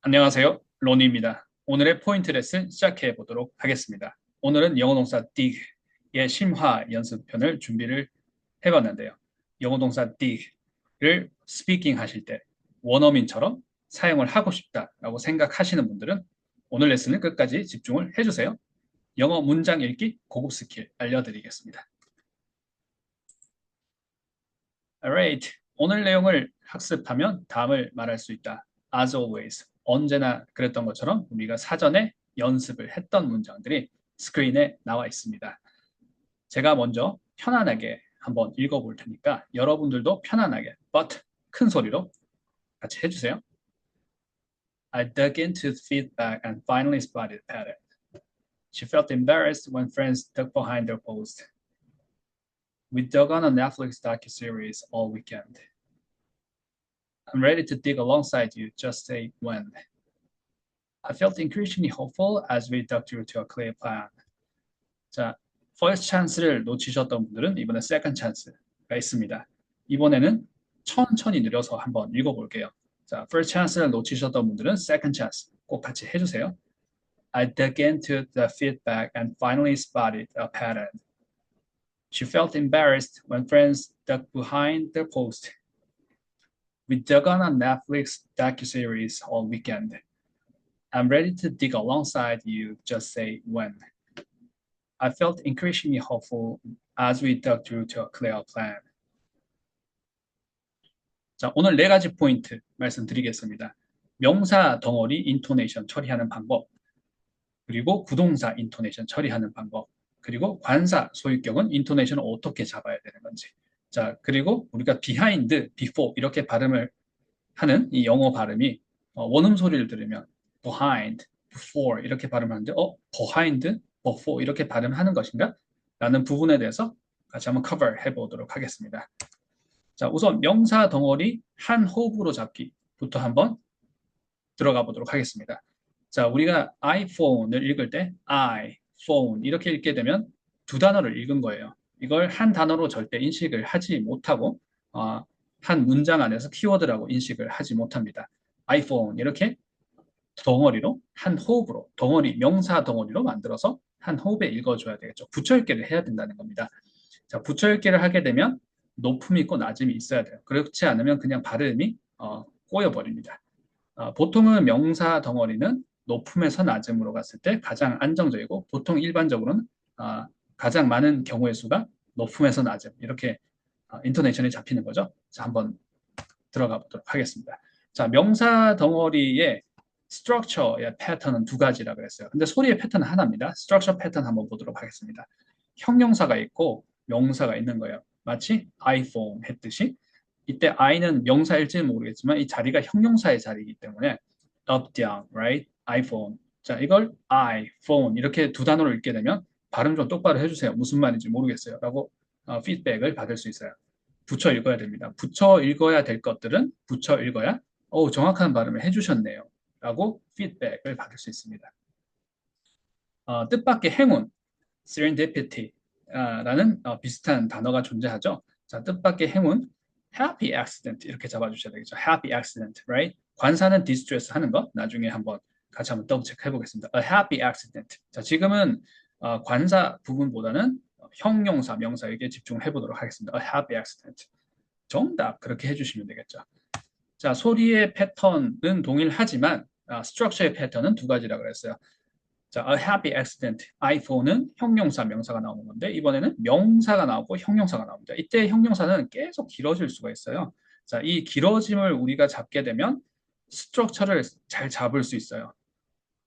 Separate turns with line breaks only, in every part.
안녕하세요. 로니입니다. 오늘의 포인트 레슨 시작해 보도록 하겠습니다. 오늘은 영어 동사 dig의 심화 연습편을 준비를 해봤는데요. 영어 동사 dig를 스피킹 하실 때 원어민처럼 사용을 하고 싶다라고 생각하시는 분들은 오늘 레슨을 끝까지 집중을 해주세요. 영어 문장 읽기 고급 스킬 알려드리겠습니다. Alright. 오늘 내용을 학습하면 다음을 말할 수 있다. As always. 언제나 그랬던 것처럼 우리가 사전에 연습을 했던 문장들이 스크린에 나와 있습니다. 제가 먼저 편안하게 한번 읽어볼 테니까 여러분들도 편안하게 but 큰 소리로 같이 해주세요. I dug into the feedback and finally spotted pattern. She felt embarrassed when friends dug behind their post. We dug on a Netflix docuseries all weekend. I'm ready to dig alongside you, just say when. I felt increasingly hopeful as we dug through to a clear plan. 자, first chance를 놓치셨던 분들은 이번에 second chance가 있습니다. 이번에는 천천히 느려서 한번 읽어볼게요. 자, first chance를 놓치셨던 분들은 second chance 꼭 같이 해주세요. I dug into the feedback and finally spotted a pattern. She felt embarrassed when friends dug behind their post. We dug on a Netflix docuseries all weekend. I'm ready to dig alongside you, just say when. I felt increasingly hopeful as we dug through to a clear plan. 자, 오늘 네 가지 포인트 말씀드리겠습니다. 명사 덩어리 인토네이션 처리하는 방법, 그리고 구동사 인토네이션 처리하는 방법, 그리고 관사 소유격은 인토네이션을 어떻게 잡아야 되는 건지. 자, 그리고 우리가 behind, before 이렇게 발음을 하는 이 영어 발음이 원음 소리를 들으면 behind, before 이렇게 발음하는데 behind, before 이렇게 발음하는 것인가? 라는 부분에 대해서 같이 한번 cover 해보도록 하겠습니다. 자, 우선 명사 덩어리 한 호흡으로 잡기부터 한번 들어가 보도록 하겠습니다. 자, 우리가 iPhone을 읽을 때 iPhone 이렇게 읽게 되면 두 단어를 읽은 거예요. 이걸 한 단어로 절대 인식을 하지 못하고 한 문장 안에서 키워드라고 인식을 하지 못합니다. iPhone 이렇게 덩어리로 한 호흡으로 덩어리 명사 덩어리로 만들어서 한 호흡에 읽어줘야 되겠죠. 붙여 읽기를 해야 된다는 겁니다. 자, 붙여 읽기를 하게 되면 높음이 있고 낮음이 있어야 돼요. 그렇지 않으면 그냥 발음이 꼬여버립니다. 보통은 명사 덩어리는 높음에서 낮음으로 갔을 때 가장 안정적이고 보통 일반적으로는 가장 많은 경우의 수가 높음에서 낮음 이렇게 인토네이션이 잡히는 거죠. 자, 한번 들어가 보도록 하겠습니다. 자, 명사 덩어리의 스트럭처의 패턴은 두 가지라 그랬어요. 근데 소리의 패턴은 하나입니다. 스트럭처 패턴 한번 보도록 하겠습니다. 형용사가 있고 명사가 있는 거예요. 마치 iPhone 했듯이 이때 I는 명사일지는 모르겠지만 이 자리가 형용사의 자리이기 때문에 up, down, right? iPhone. 자, 이걸 iPhone 이렇게 두 단어로 읽게 되면 발음 좀 똑바로 해주세요. 무슨 말인지 모르겠어요. 라고 피드백을 받을 수 있어요. 붙여 읽어야 됩니다. 붙여 읽어야 될 것들은 붙여 읽어야 정확한 발음을 해주셨네요. 라고 피드백을 받을 수 있습니다. 뜻밖의 행운, serendipity 라는 비슷한 단어가 존재하죠. 자, 뜻밖의 행운, happy accident 이렇게 잡아주셔야 되겠죠. happy accident, right? 관사는 distress 하는 거 나중에 한번 같이 한번 더블 체크 해보겠습니다. a happy accident. 자, 지금은 관사 부분보다는 형용사, 명사에게 집중을 해보도록 하겠습니다. a happy accident. 정답 그렇게 해주시면 되겠죠. 자, 소리의 패턴은 동일하지만 스트럭처의 패턴은 두 가지라고 그랬어요. 자, a happy accident. iPhone은 형용사, 명사가 나오는 건데 이번에는 명사가 나오고 형용사가 나옵니다. 이때 형용사는 계속 길어질 수가 있어요. 자, 이 길어짐을 우리가 잡게 되면 스트럭처를 잘 잡을 수 있어요.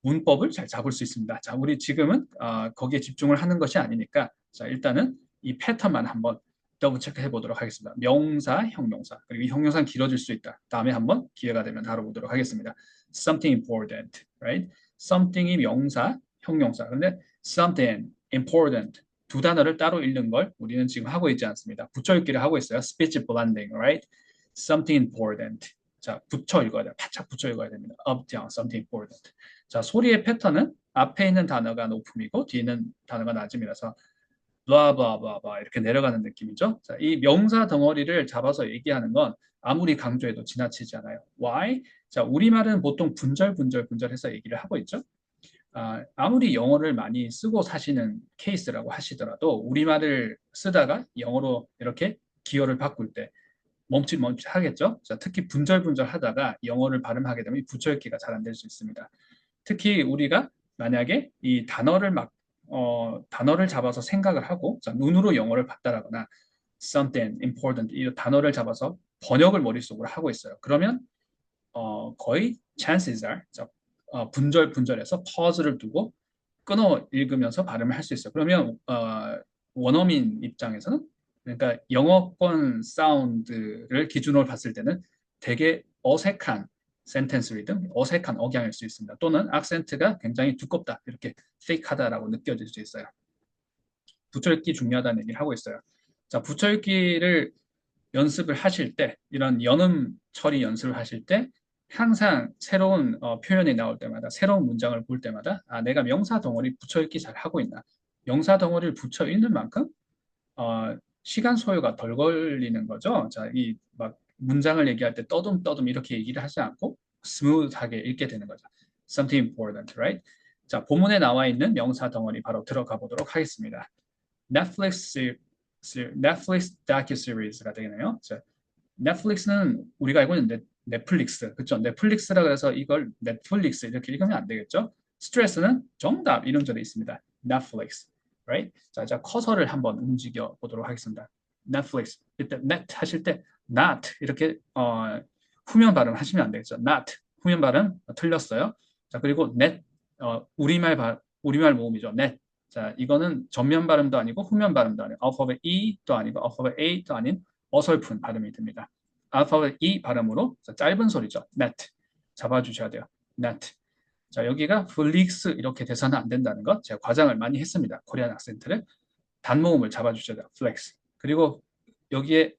문법을 잘 잡을 수 있습니다. 자, 우리 지금은 거기에 집중을 하는 것이 아니니까 자, 일단은 이 패턴만 한번 더블 체크 해보도록 하겠습니다. 명사, 형용사. 그리고 이 형용사는 길어질 수 있다. 다음에 한번 기회가 되면 다뤄보도록 하겠습니다. Something important, right? something이 명사, 형용사. 근데 something important 두 단어를 따로 읽는 걸 우리는 지금 하고 있지 않습니다. 붙여 읽기를 하고 있어요. speech blending, right? something important. 자, 붙여 읽어야 돼요. 바짝 붙여 읽어야 됩니다. up, down, something important. 자, 소리의 패턴은 앞에 있는 단어가 높음이고 뒤에 있는 단어가 낮음이라서 blah, blah, blah, blah 이렇게 내려가는 느낌이죠. 자, 이 명사 덩어리를 잡아서 얘기하는 건 아무리 강조해도 지나치지 않아요. Why? 자, 우리말은 보통 분절해서 얘기를 하고 있죠. 아무리 영어를 많이 쓰고 사시는 케이스라고 하시더라도 우리말을 쓰다가 영어로 이렇게 기어를 바꿀 때 멈칫 하겠죠. 자, 특히 분절분절 하다가 영어를 발음하게 되면 이 붙여읽기가 잘 안 될 수 있습니다. 특히 우리가 만약에 이 단어를 잡아서 생각을 하고, 자, 눈으로 영어를 봤다라거나 something important 이 단어를 잡아서 번역을 머릿속으로 하고 있어요. 그러면 거의 chances are 자, 분절해서 pause를 두고 끊어 읽으면서 발음을 할 수 있어요. 그러면 원어민 입장에서는 그러니까 영어권 사운드를 기준으로 봤을 때는 되게 어색한 센텐스 리듬, 어색한 억양일 수 있습니다. 또는 악센트가 굉장히 두껍다, 이렇게 thick하다라고 느껴질 수 있어요. 붙여읽기 중요하다는 얘기를 하고 있어요. 자, 붙여읽기를 연습을 하실 때, 이런 연음 처리 연습을 하실 때 항상 새로운 표현이 나올 때마다, 새로운 문장을 볼 때마다 내가 명사 덩어리 붙여읽기 잘 하고 있나. 명사 덩어리를 붙여 읽는 만큼 시간 소요가 덜 걸리는 거죠. 자, 이 막 문장을 얘기할 때 떠듬 이렇게 얘기를 하지 않고 스무드하게 읽게 되는 거죠. Something important, right? 자, 본문에 나와 있는 명사 덩어리 바로 들어가 보도록 하겠습니다. 넷플릭스 다큐시리즈가 되겠네요. 자, 넷플릭스는 우리가 알고 있는 넷플릭스, 그렇죠? 넷플릭스라 그래서 이걸 넷플릭스 이렇게 읽으면 안 되겠죠? 스트레스는 정답 이런 절에 있습니다. 넷플릭스, right? 자, 커서를 한번 움직여 보도록 하겠습니다. 넷플릭스. 이때 net 하실 때 not 이렇게 후면 발음 하시면 안 되겠죠? not 후면 발음 틀렸어요. 자, 그리고 net 우리말 모음이죠. net. 자, 이거는 전면 발음도 아니고 후면 발음도 아니고 알파벳 E도 아니고 알파벳 A도 아닌 어설픈 발음이 됩니다. 알파벳 E 발음으로 짧은 소리죠. net. 잡아주셔야 돼요. net. 자, 여기가 플릭스 이렇게 돼서는 안 된다는 것. 제가 과장을 많이 했습니다. 코리안 악센트를. 단모음을 잡아주셔야 돼요. flex. 그리고 여기에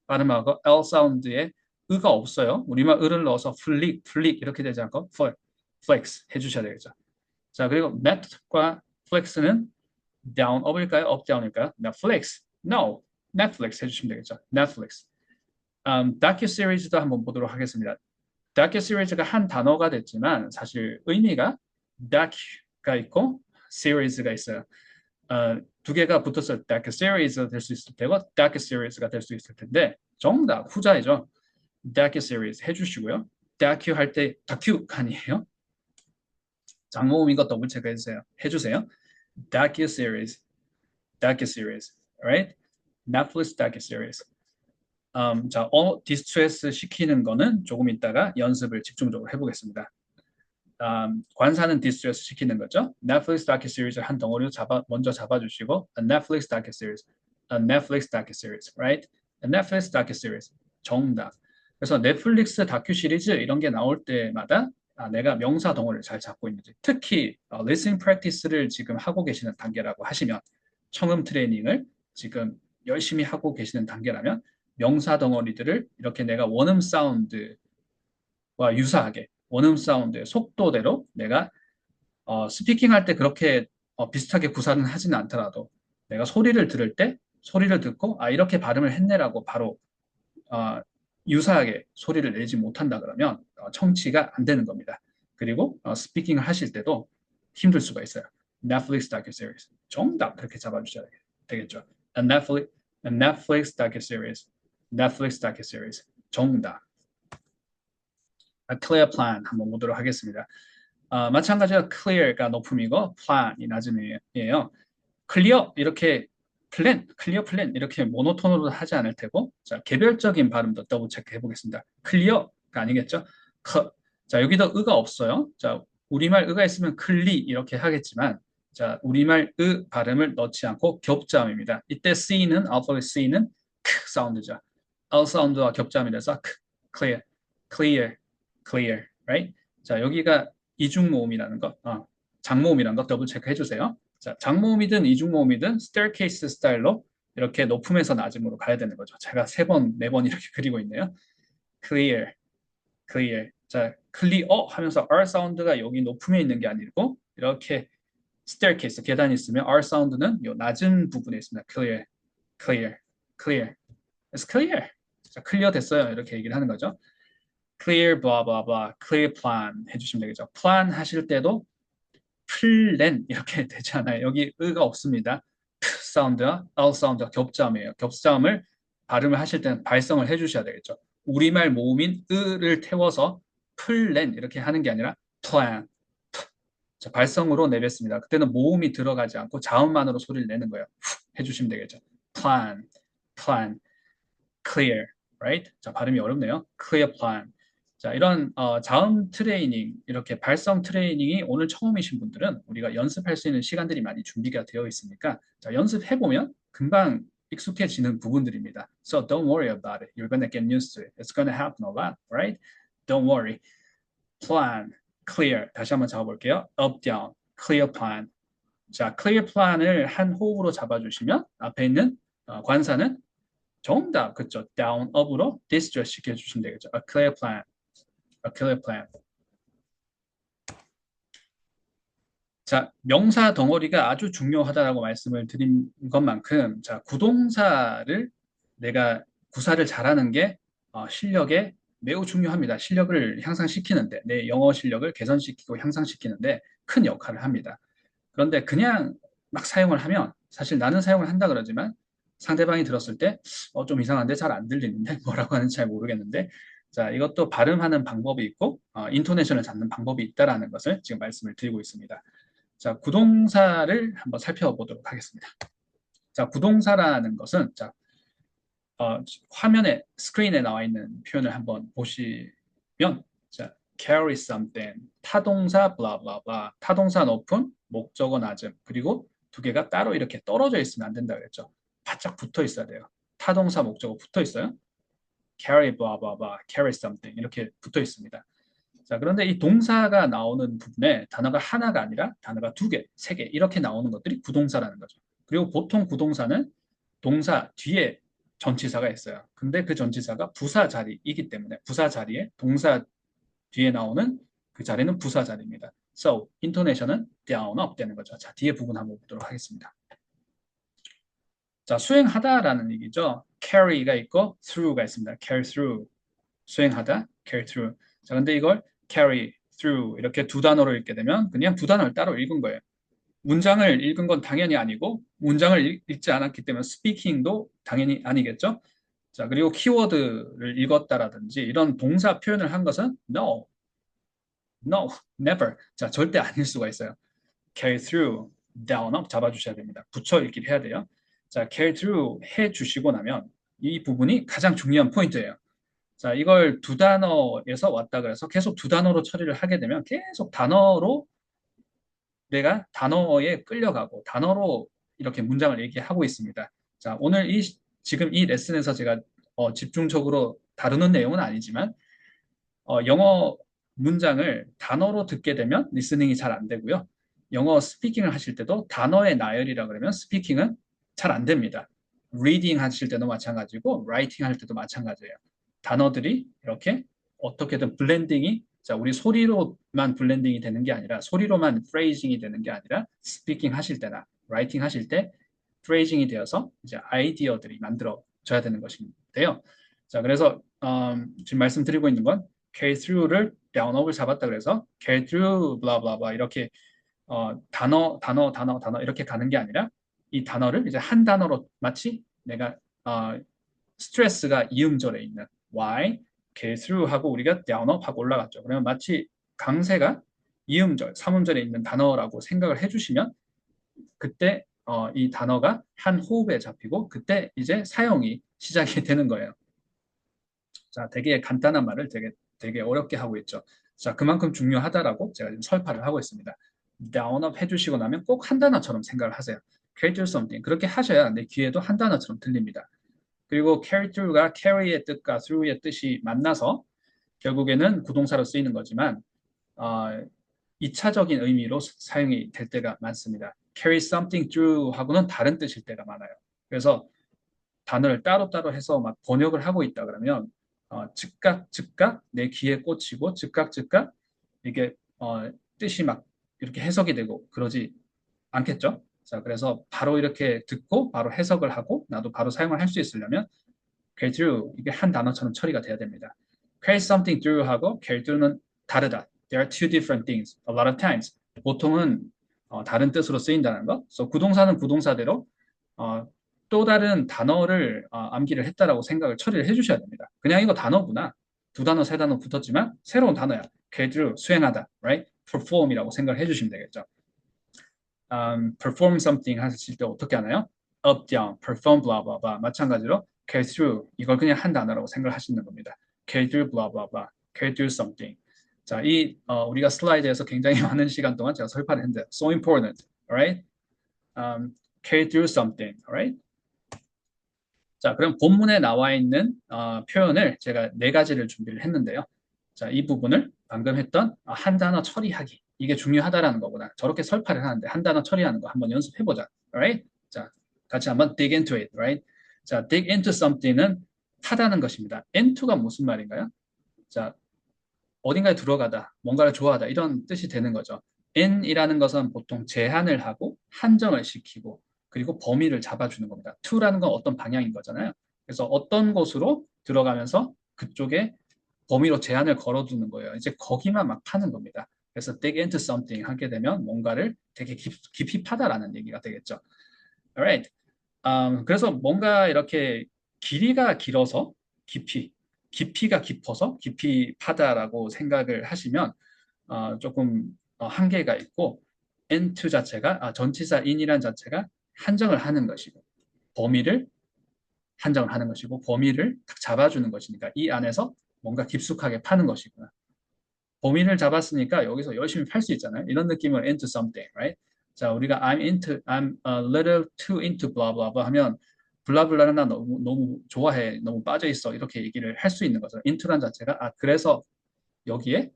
발음하고 L 사운드에 의가 없어요. 우리말 의를 넣어서 플릭 이렇게 되지 않고 flex 해주셔야 되겠죠. 자, 그리고 net과 flex는 down, up일까요? up, down일까요? Netflix. No. Netflix 해주시면 되겠죠. Netflix. 다큐시리즈도 한번 보도록 하겠습니다. 다큐시리즈가 한 단어가 됐지만 사실 의미가 다큐가 있고 시리즈가 있어요. 두 개가 붙어서 다큐시리즈가 될 수 있을 테고 다큐시리즈가 될 수 있을 텐데 정답 후자이죠. 다큐시리즈 해주시고요. 다큐 할 때 다큐가 아니에요. 장모음 이거 더블 체크해주세요. 해주세요. 다큐시리즈, 다큐시리즈, right? Netflix 다큐시리즈. 자, 디스트레스 시키는 거는 조금 있다가 연습을 집중적으로 해보겠습니다. 관사는 디스트레스 시키는 거죠. 넷플릭스 다큐시리즈 한 덩어리로 먼저 잡아주시고 Netflix 다큐시리즈, Netflix 다큐시리즈, right? Netflix 다큐시리즈 정답. 그래서 넷플릭스 다큐시리즈 이런 게 나올 때마다 내가 명사 덩어리를 잘 잡고 있는지, 특히 listening practice를 지금 하고 계시는 단계라고 하시면, 청음 트레이닝을 지금 열심히 하고 계시는 단계라면 명사 덩어리들을 이렇게 내가 원음 사운드와 유사하게 원음 사운드의 속도대로 내가 스피킹 할 때 그렇게 비슷하게 구사는 하지는 않더라도 내가 소리를 들을 때 소리를 듣고 이렇게 발음을 했네라고 바로 유사하게 소리를 내지 못한다 그러면 청취가 안 되는 겁니다. 그리고 스피킹을 하실 때도 힘들 수가 있어요. Netflix 다큐시리즈 정답 그렇게 잡아주셔야 되겠죠. Netflix 다큐시리즈, Netflix 다큐시리즈 정답. clear plan 한번 보도록 하겠습니다. 마찬가지로 clear가 높음이고 plan이 낮음이에요. clear 이렇게 clear plan 이렇게 모노톤으로 하지 않을 테고, 자, 개별적인 발음도 더블 체크해 보겠습니다. clear가 아니겠죠? 자, 여기도 의가 없어요. 자, 우리말 의가 있으면 클리 이렇게 하겠지만, 자, 우리말 의 발음을 넣지 않고 겹자음입니다. 이때 C는 알파벳 C는 크 사운드죠. L 사운드와 겹자음이 돼서 clear, clear, clear, right? 자, 여기가 이중모음이라는 것, 장모음이라는 것 더블 체크해 주세요. 자, 장모음이든 이중모음이든 staircase 스타일로 이렇게 높음에서 낮음으로 가야 되는 거죠. 제가 3번, 4번 이렇게 그리고 있네요. clear, clear. 자, clear 하면서 R 사운드가 여기 높음에 있는 게 아니고 이렇게 staircase, 계단이 있으면 R 사운드는 이 낮은 부분에 있습니다. clear, clear, clear. It's clear. 자, 클리어 됐어요. 이렇게 얘기를 하는 거죠. clear blah blah blah, clear plan 해주시면 되겠죠. plan 하실 때도 플랜 이렇게 되지 않아요. 여기 의가 없습니다. 사운드와 사운드가 겹자음이에요. 겹자음을 발음을 하실 때는 발성을 해주셔야 되겠죠. 우리말 모음인 의를 태워서 플랜 이렇게 하는 게 아니라 plan. 자, 발성으로 내뱉습니다. 그때는 모음이 들어가지 않고 자음만으로 소리를 내는 거예요. 해주시면 되겠죠. plan, plan, clear, right? 자, 발음이 어렵네요. clear plan. 자, 이런 자음 트레이닝, 이렇게 발성 트레이닝이 오늘 처음이신 분들은 우리가 연습할 수 있는 시간들이 많이 준비가 되어 있으니까 자, 연습해보면 금방 익숙해지는 부분들입니다. So don't worry about it. You're gonna get used to it. It's gonna happen a lot, right? Don't worry. Plan, clear. 다시 한번 잡아볼게요. Up, down, clear plan. 자, clear plan을 한 호흡으로 잡아주시면 앞에 있는 관사는 정답, 그쵸? down, up으로 distress 시켜주시면 되겠죠. A clear plan. A clear plan. 자, 명사 덩어리가 아주 중요하다라고 말씀을 드린 것만큼, 자, 구동사를 내가 구사를 잘하는 게 실력에 매우 중요합니다. 실력을 향상시키는데, 내 영어 실력을 개선시키고 향상시키는데 큰 역할을 합니다. 그런데 그냥 막 사용을 하면, 사실 나는 사용을 한다 그러지만 상대방이 들었을 때, 좀 이상한데 잘 안 들리는데 뭐라고 하는지 잘 모르겠는데, 자, 이것도 발음하는 방법이 있고, 인토네이션을 잡는 방법이 있다라는 것을 지금 말씀을 드리고 있습니다. 자, 구동사를 한번 살펴보도록 하겠습니다. 자, 구동사라는 것은 자, 화면에 스크린에 나와 있는 표현을 한번 보시면 자, carry something, 타동사 blah blah blah, 타동사 높은, 목적어 낮음, 그리고 두 개가 따로 이렇게 떨어져 있으면 안 된다 그랬죠. 바짝 붙어 있어야 돼요. 타동사 목적어 붙어 있어요. carry blah blah blah, carry something 이렇게 붙어 있습니다. 자, 그런데 이 동사가 나오는 부분에 단어가 하나가 아니라 단어가 두 개, 세 개 이렇게 나오는 것들이 구동사라는 거죠. 그리고 보통 구동사는 동사 뒤에 전치사가 있어요. 근데 그 전치사가 부사 자리이기 때문에 부사 자리에 동사 뒤에 나오는 그 자리는 부사 자리입니다. So, intonation은 down, up 되는 거죠. 자, 뒤에 부분 한번 보도록 하겠습니다. 자, 수행하다라는 얘기죠. carry가 있고 through가 있습니다. carry through, 수행하다, carry through. 자, 근데 이걸 carry through 이렇게 두 단어로 읽게 되면 그냥 두 단어를 따로 읽은 거예요. 문장을 읽은 건 당연히 아니고 문장을 읽지 않았기 때문에 스피킹도 당연히 아니겠죠. 자, 그리고 키워드를 읽었다라든지 이런 동사 표현을 한 것은 no, no, never. 자, 절대 아닐 수가 있어요. carry through, down, up 잡아주셔야 됩니다. 붙여 읽기를 해야 돼요. 자, carry through 해주시고 나면 이 부분이 가장 중요한 포인트예요. 자, 이걸 두 단어에서 왔다 그래서 계속 두 단어로 처리를 하게 되면 계속 단어로 내가 단어에 끌려가고 단어로 이렇게 문장을 얘기하고 있습니다. 자, 오늘 지금 이 레슨에서 제가 집중적으로 다루는 내용은 아니지만 영어 문장을 단어로 듣게 되면 리스닝이 잘 안 되고요. 영어 스피킹을 하실 때도 단어의 나열이라 그러면 스피킹은 잘 안 됩니다. 리딩 하실 때도 마찬가지고 라이팅 할 때도 마찬가지예요. 단어들이 이렇게 어떻게든 블렌딩이 자, 우리 소리로만 블렌딩이 되는 게 아니라 소리로만 프레이징이 되는 게 아니라 스피킹 하실 때나 라이팅 하실 때 프레이징이 되어서 이제 아이디어들이 만들어져야 되는 것인데요. 자, 그래서 지금 말씀드리고 있는 건 carry through를 down up을 잡았다 그래서 carry through blah blah blah 이렇게 단어 이렇게 가는 게 아니라 이 단어를 이제 한 단어로 마치 내가 스트레스가 이음절에 있는 Y, carry through 하고 우리가 down up 하고 올라갔죠. 그러면 마치 강세가 이음절, 삼음절에 있는 단어라고 생각을 해주시면 그때 이 단어가 한 호흡에 잡히고 그때 이제 사용이 시작이 되는 거예요. 자, 되게 간단한 말을 되게 어렵게 하고 있죠. 자, 그만큼 중요하다라고 제가 지금 설파를 하고 있습니다. down up 해주시고 나면 꼭 한 단어처럼 생각을 하세요. carry through something. 그렇게 하셔야 내 귀에도 한 단어처럼 들립니다. 그리고 carry through가 carry의 뜻과 through의 뜻이 만나서 결국에는 구동사로 쓰이는 거지만 2차적인 의미로 사용이 될 때가 많습니다. carry something through 하고는 다른 뜻일 때가 많아요. 그래서 단어를 따로따로 해서 막 번역을 하고 있다 그러면 즉각 내 귀에 꽂히고 즉각 이게 뜻이 막 이렇게 해석이 되고 그러지 않겠죠? 자, 그래서 바로 이렇게 듣고 바로 해석을 하고 나도 바로 사용을 할 수 있으려면 carry through 이게 한 단어처럼 처리가 돼야 됩니다. carry something through하고 carry through는 다르다. They are two different things. A lot of times. 보통은 다른 뜻으로 쓰인다는 거. So 구동사는 구동사대로 또 다른 단어를 암기를 했다라고 생각을 처리를 해주셔야 됩니다. 그냥 이거 단어구나. 두 단어, 세 단어 붙었지만 새로운 단어야. carry through, 수행하다, right? perform이라고 생각을 해주시면 되겠죠. perform something 하실 때 어떻게 하나요? up, down, perform, blah, blah, blah. 마찬가지로 carry through 이걸 그냥 한 단어라고 생각을 하시는 겁니다. carry through, blah, blah, blah. carry through something. 자, 우리가 슬라이드에서 굉장히 많은 시간 동안 제가 설파를 했는데 so important, alright? carry through something, alright? 자, 그럼 본문에 나와 있는 표현을 제가 네 가지를 준비를 했는데요. 자, 이 부분을 방금 했던 한 단어 처리하기. 이게 중요하다라는 거구나. 저렇게 설파를 하는데 한 단어 처리하는 거 한번 연습해보자. Alright? 자, 같이 한번 dig into it. Right? 자, dig into something은 타다는 것입니다. into가 무슨 말인가요? 자, 어딘가에 들어가다, 뭔가를 좋아하다 이런 뜻이 되는 거죠. in이라는 것은 보통 제한을 하고 한정을 시키고 그리고 범위를 잡아주는 겁니다. to라는 건 어떤 방향인 거잖아요. 그래서 어떤 곳으로 들어가면서 그쪽에 범위로 제한을 걸어두는 거예요. 이제 거기만 막 파는 겁니다. 그래서 dig into something 하게 되면 뭔가를 되게 깊이 파다라는 얘기가 되겠죠. Alright. 그래서 뭔가 이렇게 길이가 길어서 깊이가 깊어서 깊이 파다라고 생각을 하시면 조금 한계가 있고 into 자체가 전치사 in이란 자체가 한정을 하는 것이고 범위를 한정을 하는 것이고 범위를 딱 잡아주는 것이니까 이 안에서 뭔가 깊숙하게 파는 것이구나. 범위를 잡았으니까 여기서 열심히 팔 수 있잖아요. 이런 느낌을 into something, right? 자, 우리가 I'm a little too into blah blah blah 하면 블라블라를 나 너무 좋아해, 너무 빠져 있어 이렇게 얘기를 할 수 있는 거죠. into란 자체가 그래서 여기에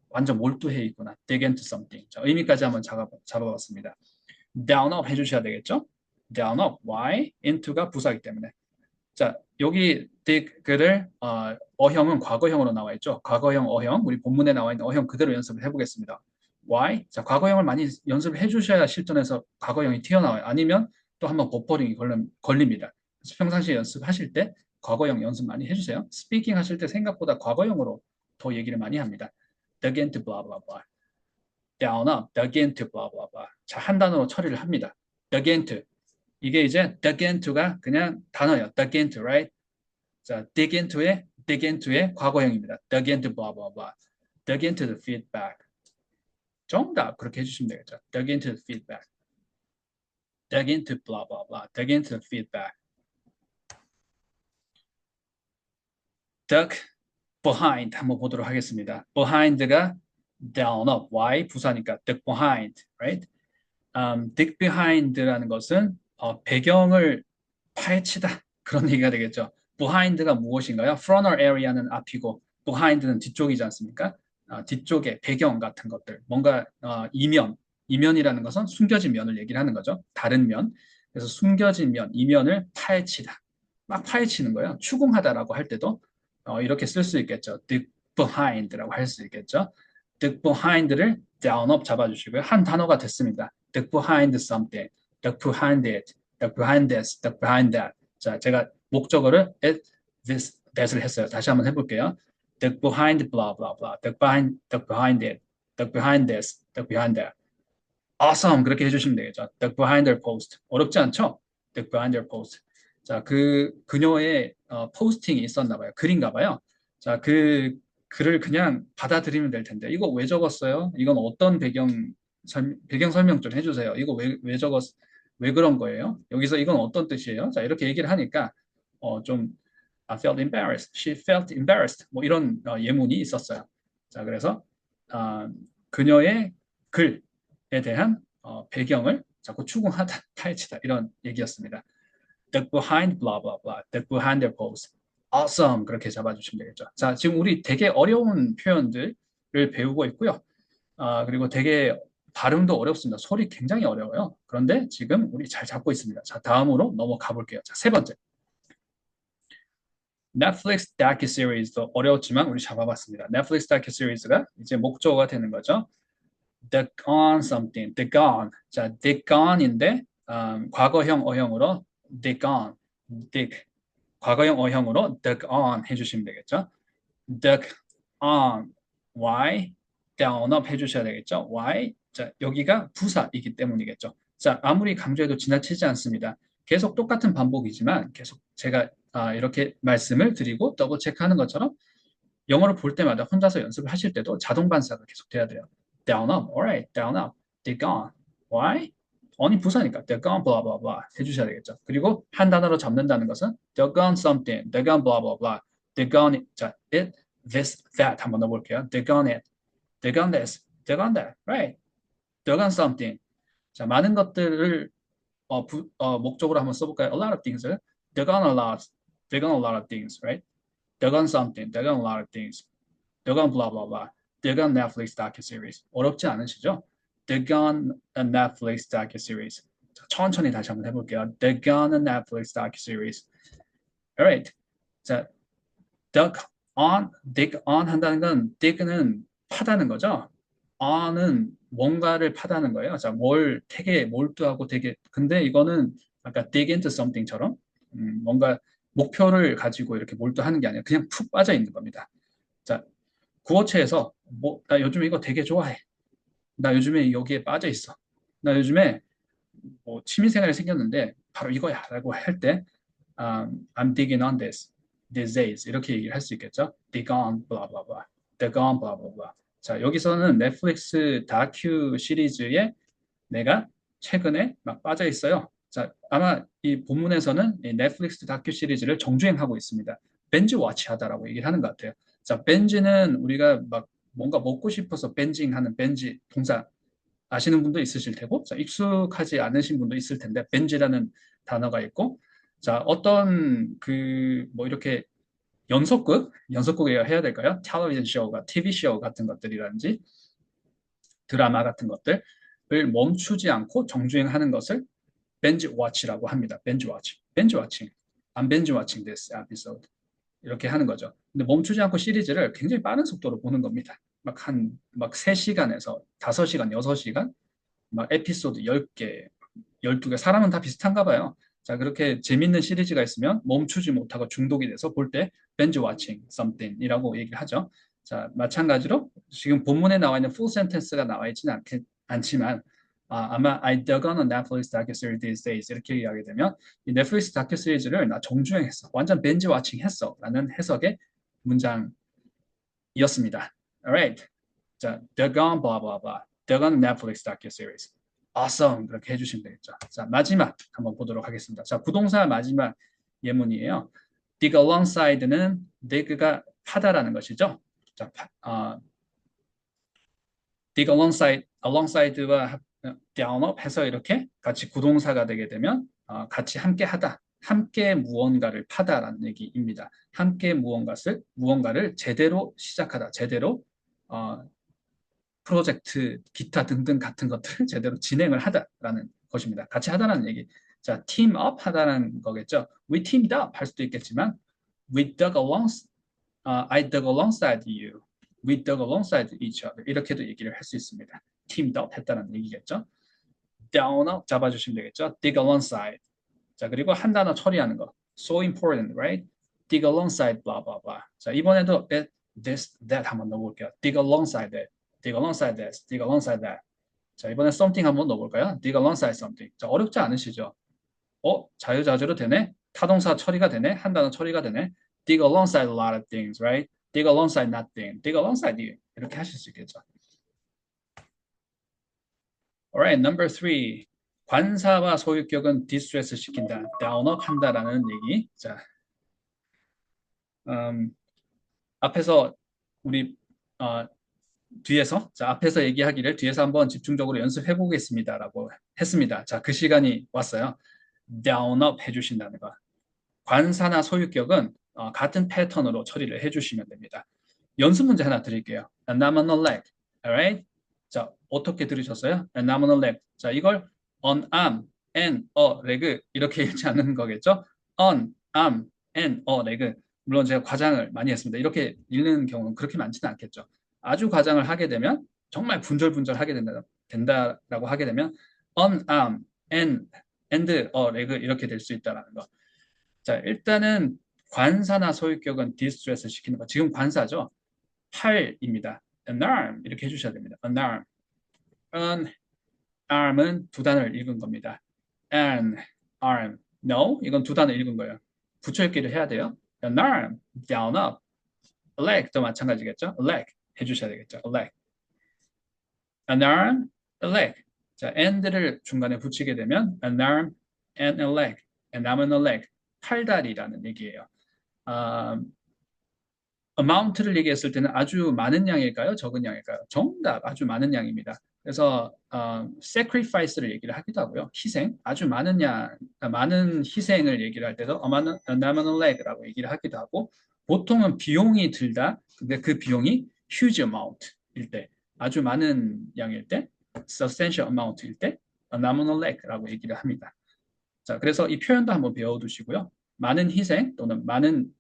완전 몰두해 있구나. dig into something. 자, 의미까지 한번 잡아봤습니다. down up 해주셔야 되겠죠? down up. Why? into가 부사이기 때문에. 자, 여기 dig를 어형은 과거형으로 나와 있죠. 과거형 어형, 우리 본문에 나와 있는 어형 그대로 연습을 해보겠습니다. Why? 자, 과거형을 많이 연습을 해주셔야 실전에서 과거형이 튀어나와요. 아니면 또 한번 버퍼링이 걸립니다. 그래서 평상시에 연습하실 때 과거형 연습 많이 해주세요. 스피킹 하실 때 생각보다 과거형으로 더 얘기를 많이 합니다. dug into blah blah blah. down up, dug into blah blah blah. 자, 한 단어로 처리를 합니다. dug into. 이게 이제 dug into가 그냥 단어예요. dug into, right? 자, dig into의 과거형입니다. dug into blah blah blah. dug into the feedback. 정답 그렇게 해주시면 되겠죠. dug into the feedback. dug into blah blah blah. dug into the feedback. dug behind 한번 보도록 하겠습니다. behind가 down up, why 부사니까 dug behind, right? dig behind라는 것은 배경을 파헤치다 그런 얘기가 되겠죠. behind가 무엇인가요? frontal area는 앞이고 behind는 뒤쪽이지 않습니까? 뒤쪽에 배경 같은 것들, 뭔가 이면이라는 것은 숨겨진 면을 얘기를 하는 거죠. 다른 면. 그래서 숨겨진 면, 이면을 파헤치다. 막 파헤치는 거예요. 추궁하다라고 할 때도 이렇게 쓸 수 있겠죠. dig behind라고 할 수 있겠죠. dig behind를 down up 잡아주시고요. 한 단어가 됐습니다. dig behind something, dig behind it, dig behind this, dig behind that. 자, 제가 목적어를 at this, that을 했어요. 다시 한번 해볼게요. dig behind blah blah blah, dig behind it, dig behind this, dig behind that. Awesome 그렇게 해주시면 되겠죠. dig behind their post 어렵지 않죠? dig behind their post. 자, 그녀의 포스팅이 있었나 봐요. 글인가 봐요. 자, 그 글을 그냥 받아들이면 될 텐데 이거 왜 적었어요? 이건 어떤 배경 설명 좀 해주세요. 이거 왜 그런 거예요? 여기서 이건 어떤 뜻이에요? 자, 이렇게 얘기를 하니까 좀 I felt embarrassed. She felt embarrassed. 뭐 이런 예문이 있었어요. 자, 그래서 그녀의 글에 대한 배경을 자꾸 추궁하다, 파헤치다 이런 얘기였습니다. The behind blah blah blah. The behind their post. Awesome 그렇게 잡아주시면 되겠죠. 자, 지금 우리 되게 어려운 표현들을 배우고 있고요. 그리고 되게 발음도 어렵습니다. 소리 굉장히 어려워요. 그런데 지금 우리 잘 잡고 있습니다. 자, 다음으로 넘어가 볼게요. 자, 세 번째. 넷플릭스 다큐시리즈도 어려웠지만 우리 잡아봤습니다. 넷플릭스 다큐시리즈가 이제 목적어가 되는 거죠. dig on something, dig on. 자, dig on인데 과거형 어형으로 dig on, dig. 과거형 어형으로 dug on 해주시면 되겠죠. dug on. why? down up 해주셔야 되겠죠. why? 자, 여기가 부사이기 때문이겠죠. 자, 아무리 강조해도 지나치지 않습니다. 계속 똑같은 반복이지만 계속 제가 이렇게 말씀을 드리고 더블 체크하는 것처럼 영어를 볼 때마다 혼자서 연습을 하실 때도 자동 반사가 계속 돼야 돼요. down up, alright, down up, dig on. why? on이 부사니까 dig on, blah blah blah 해주셔야 되겠죠. 그리고 한 단어로 잡는다는 것은 dig on something, dig on blah blah blah, dig on it, 자, it, this, that 한번 넣어볼게요. dig on it, dig on this, dig on that, right? dig on something. 자, 많은 것들을 목적으로 한번 써볼까요? A lot of things. dig on a lot, dig on a lot of things, right? dig on something, dig on a lot of things. dig on blah blah blah. dig on Netflix docu-series. 어렵지 않으시죠? dig on a Netflix docu-series. 자, 천천히 다시 한번 해볼게요. dig on a Netflix docu-series. Alright. 자, dig on 한다는 건 dig는 파다는 거죠. on은 뭔가를 파다는 거예요. 자, 뭘 되게 몰두하고 되게 근데 이거는 아까 dig into something처럼 뭔가 목표를 가지고 이렇게 몰두하는 게 아니라 그냥 푹 빠져 있는 겁니다. 자, 구어체에서 나 요즘 이거 되게 좋아해. 나 요즘에 여기에 빠져 있어. 나 요즘에 취미생활이 생겼는데 바로 이거야라고 할 때 I'm digging on this these days 이렇게 얘기를 할 수 있겠죠. dig on blah blah blah, dig on blah blah blah. 자, 여기서는 넷플릭스 다큐 시리즈에 내가 최근에 막 빠져 있어요. 자, 아마 이 본문에서는 이 넷플릭스 다큐 시리즈를 정주행하고 있습니다. 벤지 워치하다라고 얘기를 하는 것 같아요. 자, 벤지는 우리가 막 뭔가 먹고 싶어서 벤징하는 벤지 동사 아시는 분도 있으실 테고, 자, 익숙하지 않으신 분도 있을 텐데 벤지라는 단어가 있고, 자, 어떤 이렇게 연속극이라 해야 될까요? 텔레비전 쇼가 TV 쇼 같은 것들이라든지 드라마 같은 것들을 멈추지 않고 정주행하는 것을 벤지 워치라고 합니다. 벤지 워치. 벤지 워칭. I'm binge watching this episode. 이렇게 하는 거죠. 근데 멈추지 않고 시리즈를 굉장히 빠른 속도로 보는 겁니다. 막 3시간에서 5시간, 6시간, 막 에피소드 10개, 12개. 사람은 다 비슷한가 봐요. 자, 그렇게 재밌는 시리즈가 있으면 멈추지 못하고 중독이 돼서 볼 때 binge watching something이라고 얘기를 하죠. 자, 마찬가지로 지금 본문에 나와 있는 full sentence가 나와 있지는 않지만 아마 I dug on a Netflix docu-series these days 이렇게 이야기하게 되면 이 넷플릭스 다큐 시리즈를 나 정주행했어. 완전 벤지 와칭 했어. 라는 해석의 문장이었습니다. Alright. 자, dug on blah blah blah. dug on Netflix docu-series. Awesome. 그렇게 해주시면 되겠죠. 자, 마지막 한번 보도록 하겠습니다. 자, 부동사 마지막 예문이에요. dig alongside는 dig가 파다라는 것이죠. 자, dig alongside와 down up 해서 이렇게 같이 구동사가 되게 되면 같이 함께 하다, 함께 무언가를 파다라는 얘기입니다. 함께 무언가를 제대로 시작하다, 제대로 프로젝트, 기타 등등 같은 것들을 제대로 진행을 하다라는 것입니다. 같이 하다라는 얘기. 자, team up 하다라는 거겠죠. We teamed up 할 수도 있겠지만 I dug alongside you. We dug alongside each other. 이렇게도 얘기를 할 수 있습니다. teamed up 했다는 얘기겠죠. down up 잡아주시면 되겠죠. dig alongside. 자, 그리고 한 단어 처리하는 거. so important, right? dig alongside, blah, blah, blah. 자, 이번에도 this, that 한번 넣어볼게요. dig alongside that. dig alongside this. dig alongside that. 자, 이번에 something 한번 넣어볼까요? dig alongside something. 자, 어렵지 않으시죠? 자유자재로 되네? 타동사 처리가 되네? 한 단어 처리가 되네? dig alongside a lot of things, right? dig alongside nothing. dig alongside you. 이렇게 하실 수 있겠죠. Alright, number 3. 관사와 소유격은 디스트레스 시킨다, 다운업 한다라는 얘기. 자, 앞에서 우리 앞에서 얘기하기를 뒤에서 한번 집중적으로 연습해 보겠습니다라고 했습니다. 자, 그 시간이 왔어요. down업 해주신다는 거. 관사나 소유격은 같은 패턴으로 처리를 해주시면 됩니다. 연습 문제 하나 드릴게요. An arm and a leg. Alright? 자, 어떻게 들으셨어요? An arm and a leg. 자, 이걸 an arm and a leg 이렇게 읽지 않는 거겠죠? an arm and a leg. 물론 제가 과장을 많이 했습니다. 이렇게 읽는 경우는 그렇게 많지는 않겠죠. 아주 과장을 하게 되면 정말 분절분절하게 된다라고 하게 되면 an arm and a leg 이렇게 될 수 있다라는 거. 자, 일단은 관사나 소유격은 디스트레스 시키는 거. 지금 관사죠. 팔입니다. An arm 이렇게 해주셔야 됩니다. An arm. An arm은 두 단어를 읽은 겁니다. An arm. No, 이건 두 단어 읽은 거예요. 붙여읽기를 해야 돼요. An arm, down, up. A leg도 마찬가지겠죠. A leg 해주셔야 되겠죠. A leg. An arm, a leg. 자, and를 중간에 붙이게 되면 an arm and a leg. an arm and a leg. 팔다리라는 얘기예요. amount를 얘기했을 때는 아주 많은 양일까요? 적은 양일까요? 정답, 아주 많은 양입니다. 그래서 sacrifice를 얘기를 하기도 하고요. 희생, 아주 많은 양, 많은 희생을 얘기를 할 때도 an arm and a leg라고 얘기를 하기도 하고, 보통은 비용이 들다, 근데 그 비용이 huge amount일 때, 아주 많은 양일 때, substantial amount일 때, an arm and a leg라고 얘기를 합니다. 자, 그래서 이 표현도 한번 배워두시고요. 많은 희생 또는 많은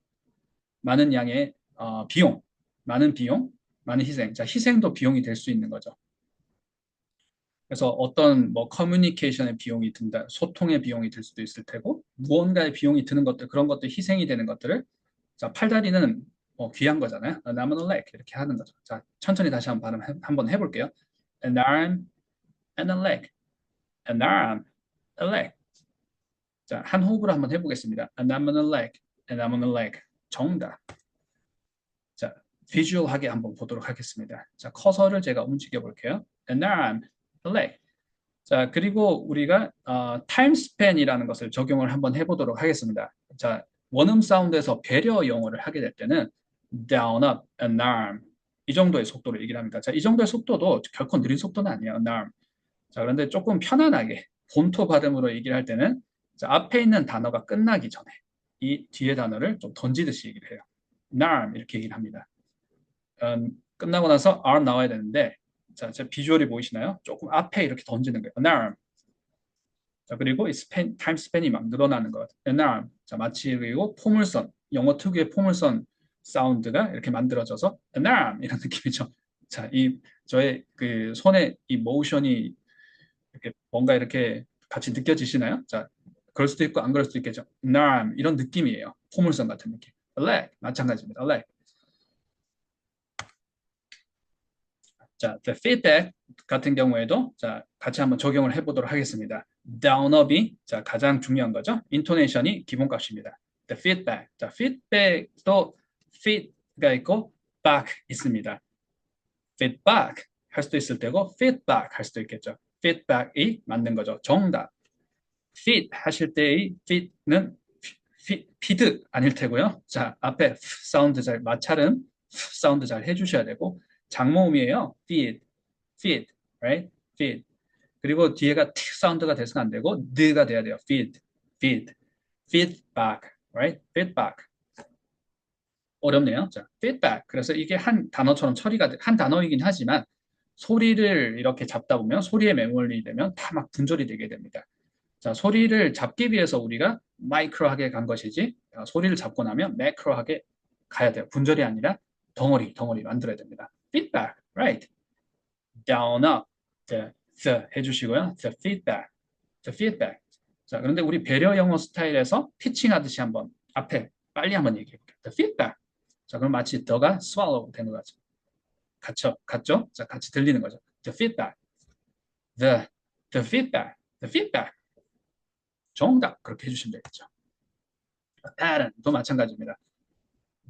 양의 비용, 많은 비용, 많은 희생. 자, 희생도 비용이 될 수 있는 거죠. 그래서 어떤 뭐 커뮤니케이션의 비용이 든다, 소통의 비용이 들 수도 있을 테고, 무언가의 비용이 드는 것들, 그런 것들 희생이 되는 것들을, 자, 팔다리는 귀한 거잖아요. An arm and a leg 이렇게 하는 거죠. 자, 천천히 다시 한번 해볼게요. An arm and a leg. An arm, a leg. 자, 한 호흡으로 한번 해보겠습니다. An arm and a leg. An arm and a leg. 정답. 자, 비주얼하게 한번 보도록 하겠습니다. 자, 커서를 제가 움직여 볼게요. An arm, a leg. 자, 그리고 우리가 time span이라는 것을 적용을 한번 해보도록 하겠습니다. 자, 원음 사운드에서 배려 영어를 하게 될 때는 down, up, an arm. 이 정도의 속도를 얘기를 합니다. 자, 이 정도의 속도도 결코 느린 속도는 아니에요. an arm. 자, 그런데 조금 편안하게 본토 발음으로 얘기를 할 때는 자, 앞에 있는 단어가 끝나기 전에 이 뒤에 단어를 좀 던지듯이 얘기를 해요. an arm 이렇게 얘기를 합니다. 끝나고 나서 arm 나와야 되는데 자, 제 비주얼이 보이시나요? 조금 앞에 이렇게 던지는 거예요. an arm. 자, 그리고 이 타임 스팬이 막 늘어나는 것 같아요. an arm. 자, 마치 그리고 포물선, 영어 특유의 포물선 사운드가 이렇게 만들어져서 an arm 이런 느낌이죠. 자, 이 저의 그 손의 이 모션이 이렇게 뭔가 이렇게 같이 느껴지시나요? 자, 그럴 수도 있고 안 그럴 수도 있겠죠. an arm 이런 느낌이에요. 포물선 같은 느낌. a leg 마찬가지입니다. a leg. 자, the feedback 같은 경우에도 자, 같이 한번 적용을 해보도록 하겠습니다. down up이 자, 가장 중요한 거죠. intonation이 기본값입니다. the feedback. 자, feedback도 feed가 있고 back 있습니다. feedback 할 수도 있을 때고 feedback 할 수도 있겠죠. feedback이 맞는 거죠. 정답. feed 하실 때의 feed는 feed 아닐 테고요. 자, 앞에 사운드 잘 마찰은 사운드 잘 해주셔야 되고 장모음이에요. feed, feed, right? feed. 그리고 뒤에가 틱 사운드가 돼서는 안 되고 느가 돼야 돼요. feed, feed, feedback, right? feedback. 어렵네요. 자, feedback. 그래서 이게 한 단어처럼 처리가 한 단어이긴 하지만 소리를 이렇게 잡다 보면 소리에 매몰이 되면 다 막 분절이 되게 됩니다. 자, 소리를 잡기 위해서 우리가 마이크로하게 간 것이지 소리를 잡고 나면 매크로하게 가야 돼요. 분절이 아니라 덩어리 만들어야 됩니다. feedback, right? down, up, the 해주시고요. the feedback, the feedback. 자, 그런데 우리 배려 영어 스타일에서 피칭하듯이 한번 앞에 빨리 한번 얘기해 볼게요. the feedback. 자, 그럼 마치 더가 swallow 되는 거죠. 같죠? 자, 같이 들리는 거죠. the feedback, the feedback, the feedback. 정답 그렇게 해주시면 되겠죠. a pattern도 마찬가지입니다.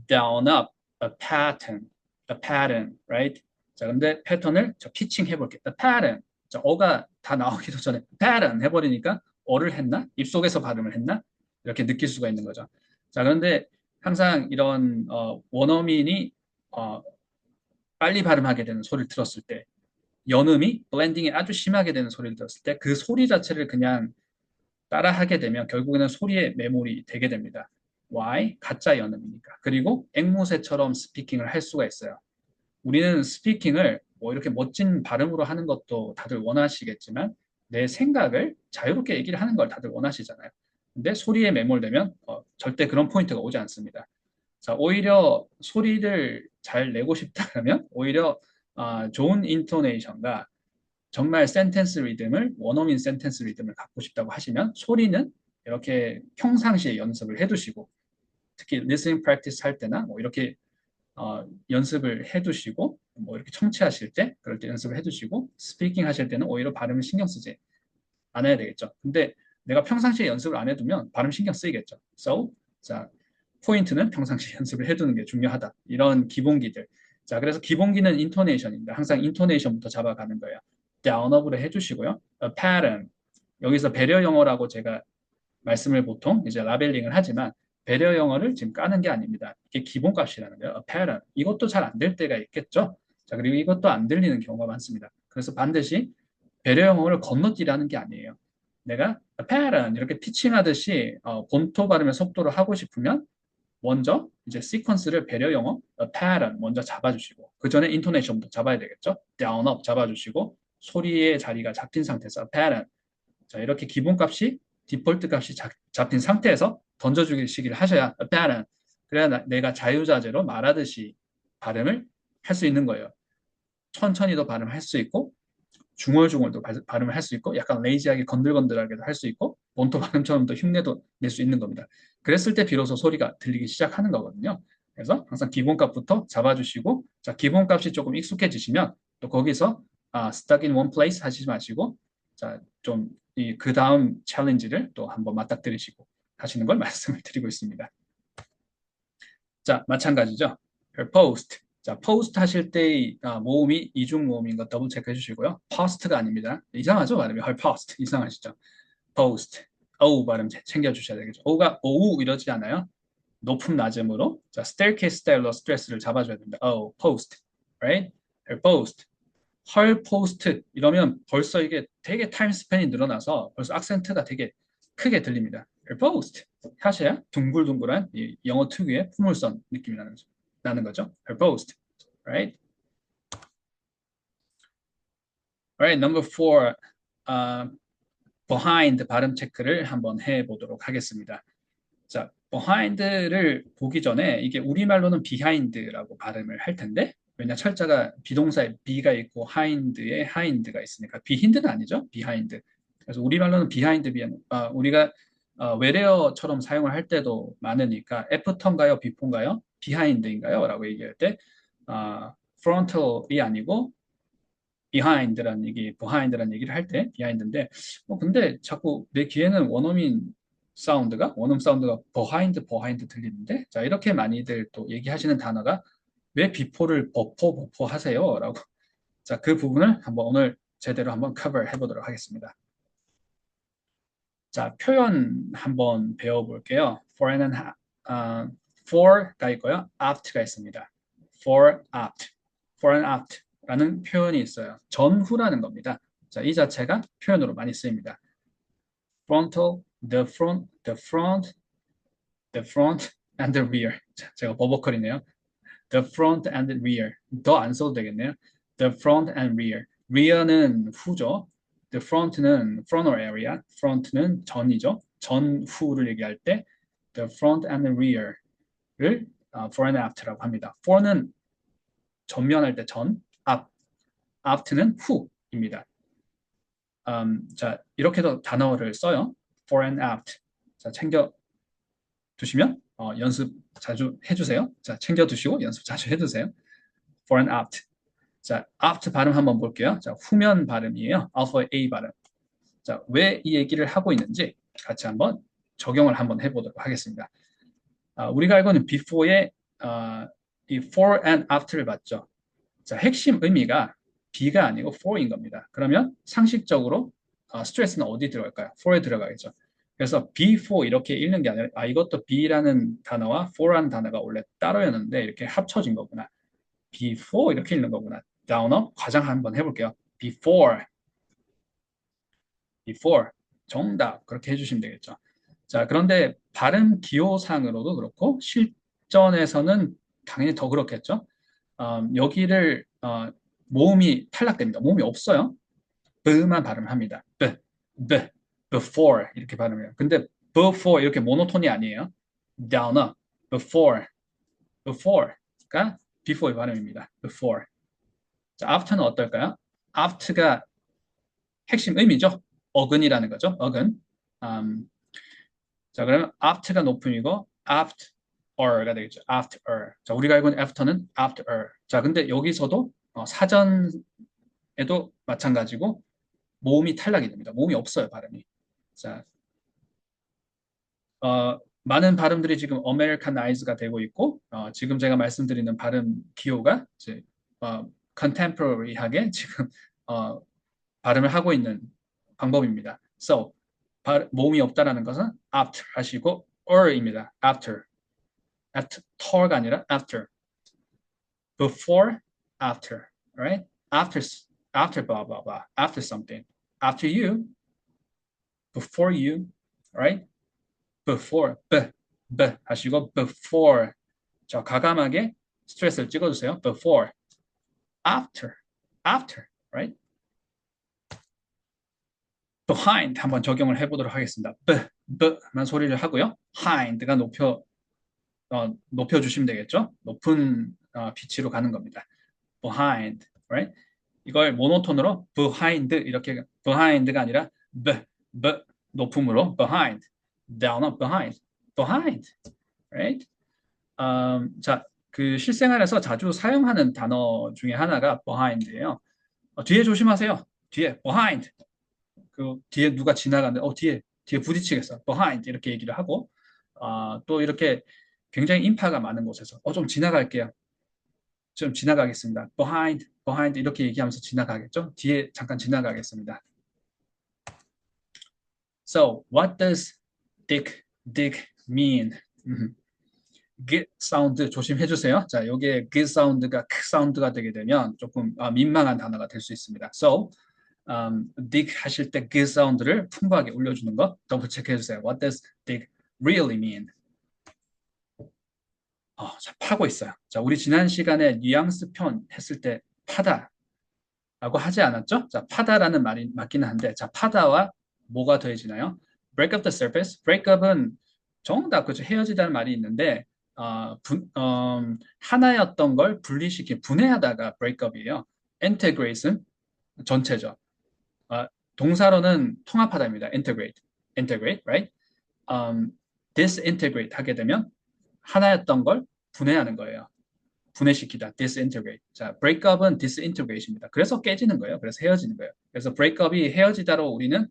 down, up, a pattern, right? 자, 근데 패턴을 저 피칭 해볼게요. a pattern. 자, 어가 다 나오기도 전에 pattern 해버리니까 어를 했나? 입속에서 발음을 했나? 이렇게 느낄 수가 있는 거죠. 자, 그런데 항상 이런 원어민이 빨리 발음하게 되는 소리를 들었을 때 연음이 블렌딩이 아주 심하게 되는 소리를 들었을 때 그 소리 자체를 그냥 따라하게 되면 결국에는 소리에 매몰이 되게 됩니다. Why? 가짜 연음이니까. 그리고 앵무새처럼 스피킹을 할 수가 있어요. 우리는 스피킹을 뭐 이렇게 멋진 발음으로 하는 것도 다들 원하시겠지만 내 생각을 자유롭게 얘기를 하는 걸 다들 원하시잖아요. 근데 소리에 매몰되면 절대 그런 포인트가 오지 않습니다. 자, 오히려 소리를 잘 내고 싶다면 오히려 좋은 인토네이션과 정말 센텐스 리듬을 원어민 센텐스 리듬을 갖고 싶다고 하시면 소리는 이렇게 평상시에 연습을 해두시고 특히 listening practice 할 때나 뭐 이렇게 연습을 해두시고 뭐 이렇게 청취하실 때 그럴 때 연습을 해두시고 스피킹 하실 때는 오히려 발음을 신경 쓰지 않아야 되겠죠. 근데 내가 평상시에 연습을 안 해두면 발음 신경 쓰이겠죠. So, 자, 포인트는 평상시 연습을 해두는 게 중요하다. 이런 기본기들. 자, 그래서 기본기는 인토네이션입니다. 항상 인토네이션부터 잡아가는 거예요. down업으로 해주시고요. A pattern. 여기서 배려 영어라고 제가 말씀을 보통 이제 라벨링을 하지만 배려 영어를 지금 까는 게 아닙니다. 이게 기본값이라는 거예요. A pattern. 이것도 잘 안 될 때가 있겠죠. 자, 그리고 이것도 안 들리는 경우가 많습니다. 그래서 반드시 배려 영어를 건너뛰라는 게 아니에요. 내가 a pattern 이렇게 피칭하듯이 본토 발음의 속도를 하고 싶으면 먼저 이제 시퀀스를 배려 영어 a pattern 먼저 잡아주시고 그 전에 인토네이션부터 잡아야 되겠죠. down up 잡아주시고 소리의 자리가 잡힌 상태에서 a pattern 자 이렇게 기본값이 디폴트 값이 잡힌 상태에서 던져주시기를 하셔야 a pattern 그래야 내가 자유자재로 말하듯이 발음을 할 수 있는 거예요. 천천히도 발음할 수 있고 중얼중얼도 발음을 할 수 있고 약간 레이지하게 건들건들하게도 할 수 있고 본토 발음처럼도 흉내도 낼 수 있는 겁니다. 그랬을 때 비로소 소리가 들리기 시작하는 거거든요. 그래서 항상 기본값부터 잡아주시고 자 기본값이 조금 익숙해지시면 또 거기서 stuck in one place 하시지 마시고 자좀 그 다음 챌린지를 또 한번 맞닥뜨리시고 하시는 걸 말씀을 드리고 있습니다. 자 마찬가지죠. post 자, post 하실 때의 모음이 이중 모음인 거 더블 체크해 주시고요. post가 아닙니다. 이상하죠? 발음이 post 이상하시죠? post o 발음 챙겨 주셔야 되겠죠. o가 오우 이러지 않아요. 높음 낮음으로 자, staircase 스타일로 스트레스를 잡아줘야 됩니다. oh, post, right? post, 헐 post 이러면 벌써 이게 되게 타임 스팬이 늘어나서 벌써 악센트가 되게 크게 들립니다. post 하셔야 둥글둥글한 이 영어 특유의 포물선 느낌이 나는 거죠. post, right? Alright, number four, behind 발음 체크를 한번 해보도록 하겠습니다. 자, behind를 보기 전에 이게 우리말로는 behind라고 발음을 할 텐데 왜냐 철자가 비동사에 be가 있고 hind에 hind가 있으니까 behind는 아니죠, behind. 그래서 우리말로는 behind, 우리가 where처럼 사용을 할 때도 많으니까 after인가요, before인가요, behind인가요? 라고 얘기할 때 frontal이 아니고 behind라는 얘기를 할 때 behind인데 근데 자꾸 내 귀에는 원음 사운드가 behind 들리는데 자 이렇게 많이들 또 얘기하시는 단어가 왜 before를 버퍼 하세요? 라고 자 그 부분을 한번 오늘 제대로 한번 커버 해보도록 하겠습니다. 자 표현 한번 배워볼게요. for가 있고요. aft가 있습니다. for and aft 라는 표현이 있어요. 전후라는 겁니다. 자, 이 자체가 표현으로 많이 쓰입니다. frontal, the front and the rear. 자, 제가 버벅거리네요. the front and the rear. 더 안 써도 되겠네요. the front and rear. rear는 후죠. the front는 frontal area. front는 전이죠. 전후를 얘기할 때 the front and the rear를 for and aft라고 합니다. for는 전면할 때 전, 앞, aft는 후입니다. 자, 이렇게도 단어를 써요. for and aft. 자, 챙겨 두시면 연습 자주 해주세요. 자, 챙겨 두시고 연습 자주 해두세요. for and aft. 자, aft 발음 한번 볼게요. 자, 후면 발음이에요. alpha A 발음. 자, 왜 이 얘기를 하고 있는지 같이 한번 적용을 한번 해보도록 하겠습니다. 우리가 알고 있는 before의 이 for and after를 봤죠. 자, 핵심 의미가 be가 아니고 for인 겁니다. 그러면 상식적으로 스트레스는 어디 들어갈까요? for에 들어가겠죠. 그래서 before 이렇게 읽는 게 아니라 이것도 be라는 단어와 for라는 단어가 원래 따로였는데 이렇게 합쳐진 거구나. before 이렇게 읽는 거구나. 다운업 과장 한번 해볼게요. before 정답 그렇게 해주시면 되겠죠. 자, 그런데 발음 기호상으로도 그렇고 실전에서는 당연히 더 그렇겠죠. 여기를 모음이 탈락됩니다. 모음이 없어요. b만 발음을 합니다. before 이렇게 발음해요. 근데 before 이렇게 모노톤이 아니에요. down, before가 before의 발음입니다. before. 자, after는 어떨까요? after가 핵심 의미죠. 어근이라는 거죠. 어근. 자, 그러면 after가 높음이고 aft or가 되겠죠. after. 자, 우리가 알고 있는 after는 after. 자, 근데 여기서도 사전에도 마찬가지고 모음이 탈락이 됩니다. 모음이 없어요, 발음이. 자, 많은 발음들이 지금 Americanize가 되고 있고, 지금 제가 말씀드리는 발음 기호가 이제 contemporary하게 지금 어, 발음을 하고 있는 방법입니다. So, 모음이 없다라는 것은 after 하시고 or입니다. after. after가 아니라 after. before, after, right? After blah blah blah, after something, after you, before you, right? Before, 하시고 before. 자, 과감하게 스트레스를 찍어주세요. Before, after, right? behind 한번 적용을 해보도록 하겠습니다. 만 소리를 하고요. hind가 높여주시면 되겠죠. 높은 피치로 가는 겁니다. behind, right? 이걸 모노톤으로 behind 이렇게 behind가 아니라 높음으로 behind, down, behind, right? 자, 그 실생활에서 자주 사용하는 단어 중에 하나가 behind예요. 뒤에 조심하세요. 뒤에 behind. 그 뒤에 누가 지나가는데 뒤에 부딪히겠어. behind 이렇게 얘기를 하고 또 이렇게 굉장히 인파가 많은 곳에서 좀 지나갈게요. 좀 지나가겠습니다. behind 이렇게 얘기하면서 지나가겠죠? 뒤에 잠깐 지나가겠습니다. So, what does dig mean? g 사운드 조심해 주세요. 자, 여기에 g 사운드가 크 사운드가 되게 되면 조금 민망한 단어가 될 수 있습니다. So, dig 하실 때 g 사운드를 풍부하게 올려주는 거 더블 체크해 주세요. What does dig really mean? 자, 파고 있어요. 자, 우리 지난 시간에 뉘앙스 편 했을 때 파다라고 하지 않았죠? 자, 파다라는 말이 맞기는 한데, 자, 파다와 뭐가 더해지나요? break up the surface. break up은 정답, 그죠? 헤어지다는 말이 있는데, 하나였던 걸 분해하다가 break up이에요. integrate은 전체죠. 동사로는 통합하다입니다. integrate, right? disintegrate 하게 되면 하나였던 걸 분해하는 거예요. 분해시키다, disintegrate. 자, breakup은 disintegrate입니다. 그래서 깨지는 거예요. 그래서 헤어지는 거예요. 그래서 breakup이 헤어지다로 우리는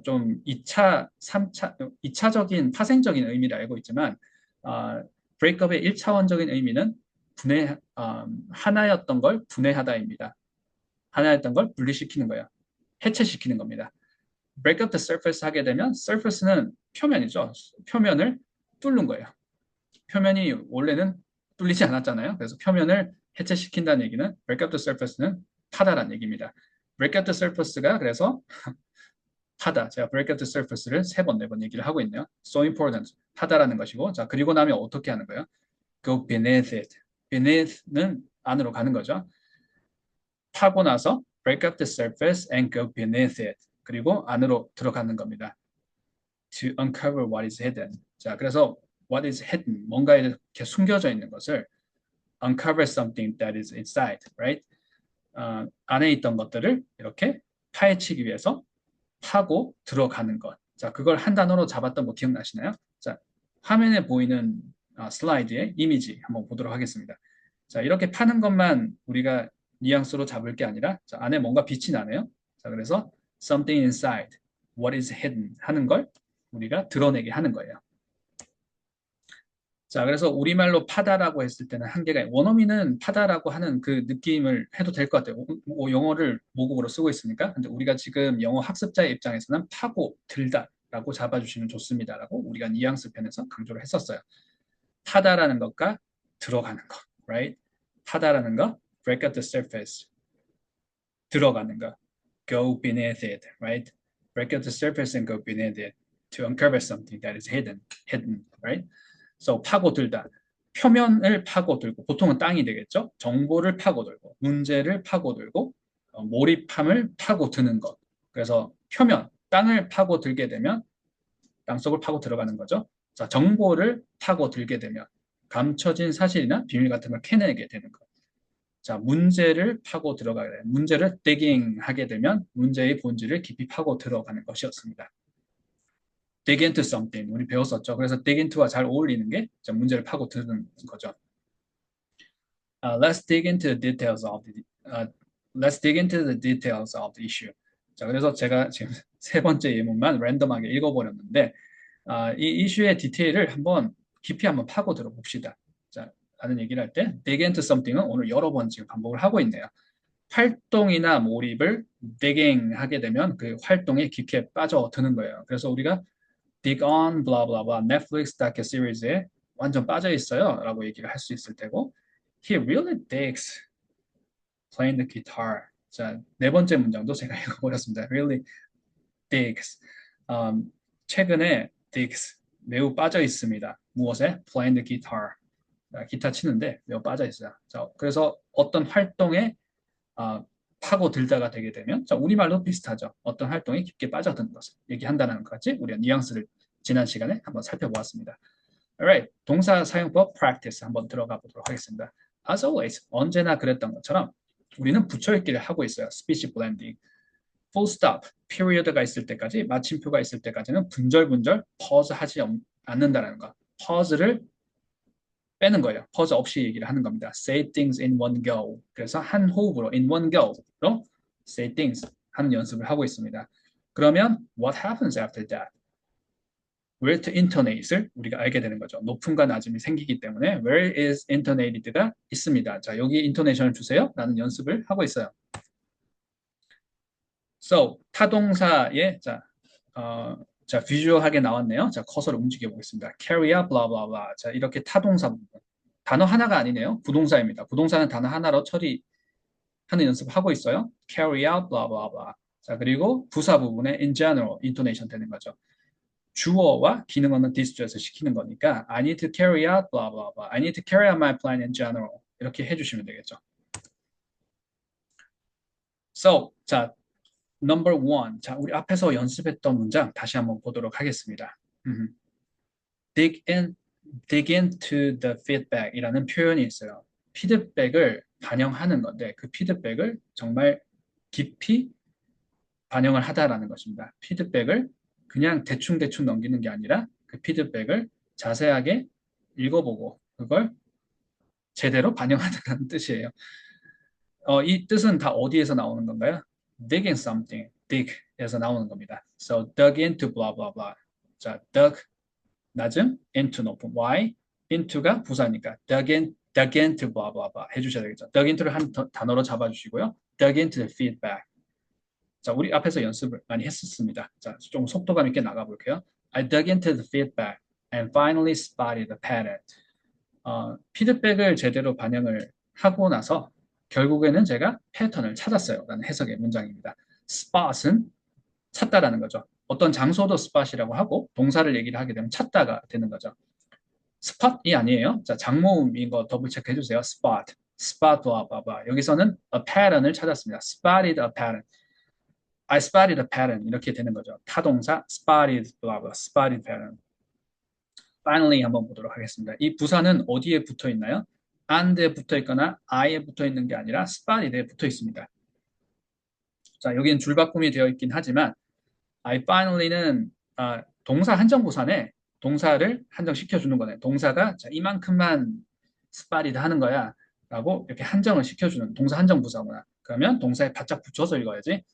좀 2차, 3차, 2차적인 파생적인 의미를 알고 있지만 breakup의 1차원적인 의미는 하나였던 걸 분해하다입니다. 하나였던 걸 분리시키는 거예요. 해체시키는 겁니다. break up the surface 하게 되면 surface는 표면이죠. 표면을 뚫는 거예요. 표면이 원래는 뚫리지 않았잖아요. 그래서 표면을 해체시킨다는 얘기는 break up the surface는 파다라는 얘기입니다. break up the surface가 그래서 파다. 제가 break up the surface를 3번, 4번 얘기를 하고 있네요. so important. 파다라는 것이고, 자, 그리고 나면 어떻게 하는 거예요? go beneath it. beneath는 안으로 가는 거죠. 파고 나서 break up the surface and go beneath it. 그리고 안으로 들어가는 겁니다. to uncover what is hidden. 자, 그래서 what is hidden, 뭔가에 이렇게 숨겨져 있는 것을 uncover something that is inside, right? 안에 있던 것들을 이렇게 파헤치기 위해서 파고 들어가는 것. 자, 그걸 한 단어로 잡았던 거 기억나시나요? 자, 화면에 보이는 슬라이드의 이미지 한번 보도록 하겠습니다. 자, 이렇게 파는 것만 우리가 뉘앙스로 잡을 게 아니라 자, 안에 뭔가 빛이 나네요. 자, 그래서 something inside, what is hidden 하는 걸 우리가 드러내게 하는 거예요. 자, 그래서 우리말로 파다라고 했을 때는 한계가 원어민은 파다라고 하는 그 느낌을 해도 될 것 같아요. 영어를 모국어로 쓰고 있으니까. 근데 우리가 지금 영어 학습자의 입장에서는 파고 들다라고 잡아주시면 좋습니다라고 우리가 뉘앙스 편에서 강조를 했었어요. 파다라는 것과 들어가는 것, right? 파다라는 것, break up the surface. 들어가는 것, go beneath it, right? break up the surface and go beneath it to uncover something that is hidden, right? So 파고들다. 표면을 파고들고 보통은 땅이 되겠죠. 정보를 파고들고 문제를 파고들고 몰입함을 파고드는 것. 그래서 표면, 땅을 파고들게 되면 땅속을 파고 들어가는 거죠. 자, 정보를 파고들게 되면 감춰진 사실이나 비밀 같은 걸 캐내게 되는 것. 자, 문제를 파고 들어가게 되면 문제를 digging 하게 되면 문제의 본질을 깊이 파고 들어가는 것이었습니다. dig into something 우리 배웠었죠. 그래서 dig into와 잘 어울리는 게 문제를 파고드는 거죠. Let's dig into the details of let's dig into the details of the issue. 자, 그래서 제가 지금 세 번째 예문만 랜덤하게 읽어버렸는데 이 이슈의 디테일을 한번 깊이 한번 파고들어 봅시다. 자, 라는 얘기를 할 때 dig into something은 오늘 여러 번 지금 반복을 하고 있네요. 활동이나 몰입을 digging 하게 되면 그 활동에 깊게 빠져드는 거예요. 그래서 우리가 dig on blah blah blah 넷플릭스 다큐 시리즈에 완전 빠져 있어요 라고 얘기를 할 수 있을 테고 he really digs playing the guitar. 자, 네 번째 문장도 제가 읽어버렸습니다. really digs. 최근에 digs 매우 빠져 있습니다. 무엇에? playing the guitar. 기타 치는데 매우 빠져 있어요. 자, 그래서 어떤 활동에 파고들다가 되게 되면 자, 우리말로 비슷하죠. 어떤 활동에 깊게 빠져드는 것을 얘기한다는 것까지 우리가 뉘앙스를 지난 시간에 한번 살펴보았습니다. Alright, 동사 사용법 practice 한번 들어가 보도록 하겠습니다. As always, 언제나 그랬던 것처럼 우리는 붙여읽기를 하고 있어요. speech blending. full stop, period가 있을 때까지, 마침표가 있을 때까지는 분절분절 pause 하지 않는다는 거. pause를 빼는 거예요. pause 없이 얘기를 하는 겁니다. say things in one go. 그래서 한 호흡으로 in one go로 say things 하는 연습을 하고 있습니다. 그러면 what happens after that? where to intonate을 우리가 알게 되는 거죠. 높음과 낮음이 생기기 때문에 where is intonated가 있습니다. 자, 여기 intonation을 주세요. 라는 연습을 하고 있어요. So, 타동사에 자, 비주얼하게 나왔네요. 자, 커서를 움직여 보겠습니다. carry out, blah, blah, blah. 자, 이렇게 타동사 부분. 단어 하나가 아니네요. 부동사입니다. 부동사는 단어 하나로 처리하는 연습을 하고 있어요. carry out, blah, blah, blah. 자, 그리고 부사 부분에 in general, intonation 되는 거죠. 주어와 기능어는 디스트레스 시키는 거니까 I need to carry out, blah, blah, blah. I need to carry out my plan in general. 이렇게 해주시면 되겠죠. So, 자, number one. 자, 우리 앞에서 연습했던 문장 다시 한번 보도록 하겠습니다. dig into the feedback 이라는 표현이 있어요. 피드백을 반영하는 건데 그 피드백을 정말 깊이 반영을 하다라는 것입니다. 피드백을 그냥 대충대충 넘기는 게 아니라 그 피드백을 자세하게 읽어보고 그걸 제대로 반영하다는 뜻이에요. 이 뜻은 다 어디에서 나오는 건가요? digging something, dig에서 나오는 겁니다. So dug into blah blah blah. 자, dug 낮음, into 높음. Why? into가 부사니까 dug into blah blah blah 해주셔야 되겠죠. dug into를 한 단어로 잡아주시고요. dug into the feedback. 자, 우리 앞에서 연습을 많이 했었습니다. 자, 좀 속도감 있게 나가볼게요. I dug into the feedback and finally spotted the pattern. 피드백을 제대로 반영을 하고 나서 결국에는 제가 패턴을 찾았어요. 라는 해석의 문장입니다. spot은 찾다라는 거죠. 어떤 장소도 spot이라고 하고 동사를 얘기를 하게 되면 찾다가 되는 거죠. spot이 아니에요. 자, 장모음인 거 더블 체크해 주세요. spot, spot, blah, blah, blah. 여기서는 a pattern을 찾았습니다. spotted a pattern. I spotted a pattern 이렇게 되는 거죠. 타동사 spotted blah blah spotted pattern. Finally 한번 보도록 하겠습니다. 이 부사는 어디에 붙어 있나요? and에 붙어 있거나 I에 붙어 있는 게 아니라 spotted에 붙어 있습니다. 자, 여기는 줄바꿈이 되어 있긴 하지만 I finally는 동사 한정부사네. 동사를 한정시켜 주는 거네. 동사가 자, 이만큼만 spotted 하는 거야 라고 이렇게 한정을 시켜주는 동사 한정부사구나. 그러면 동사에 바짝 붙여서 읽어야지.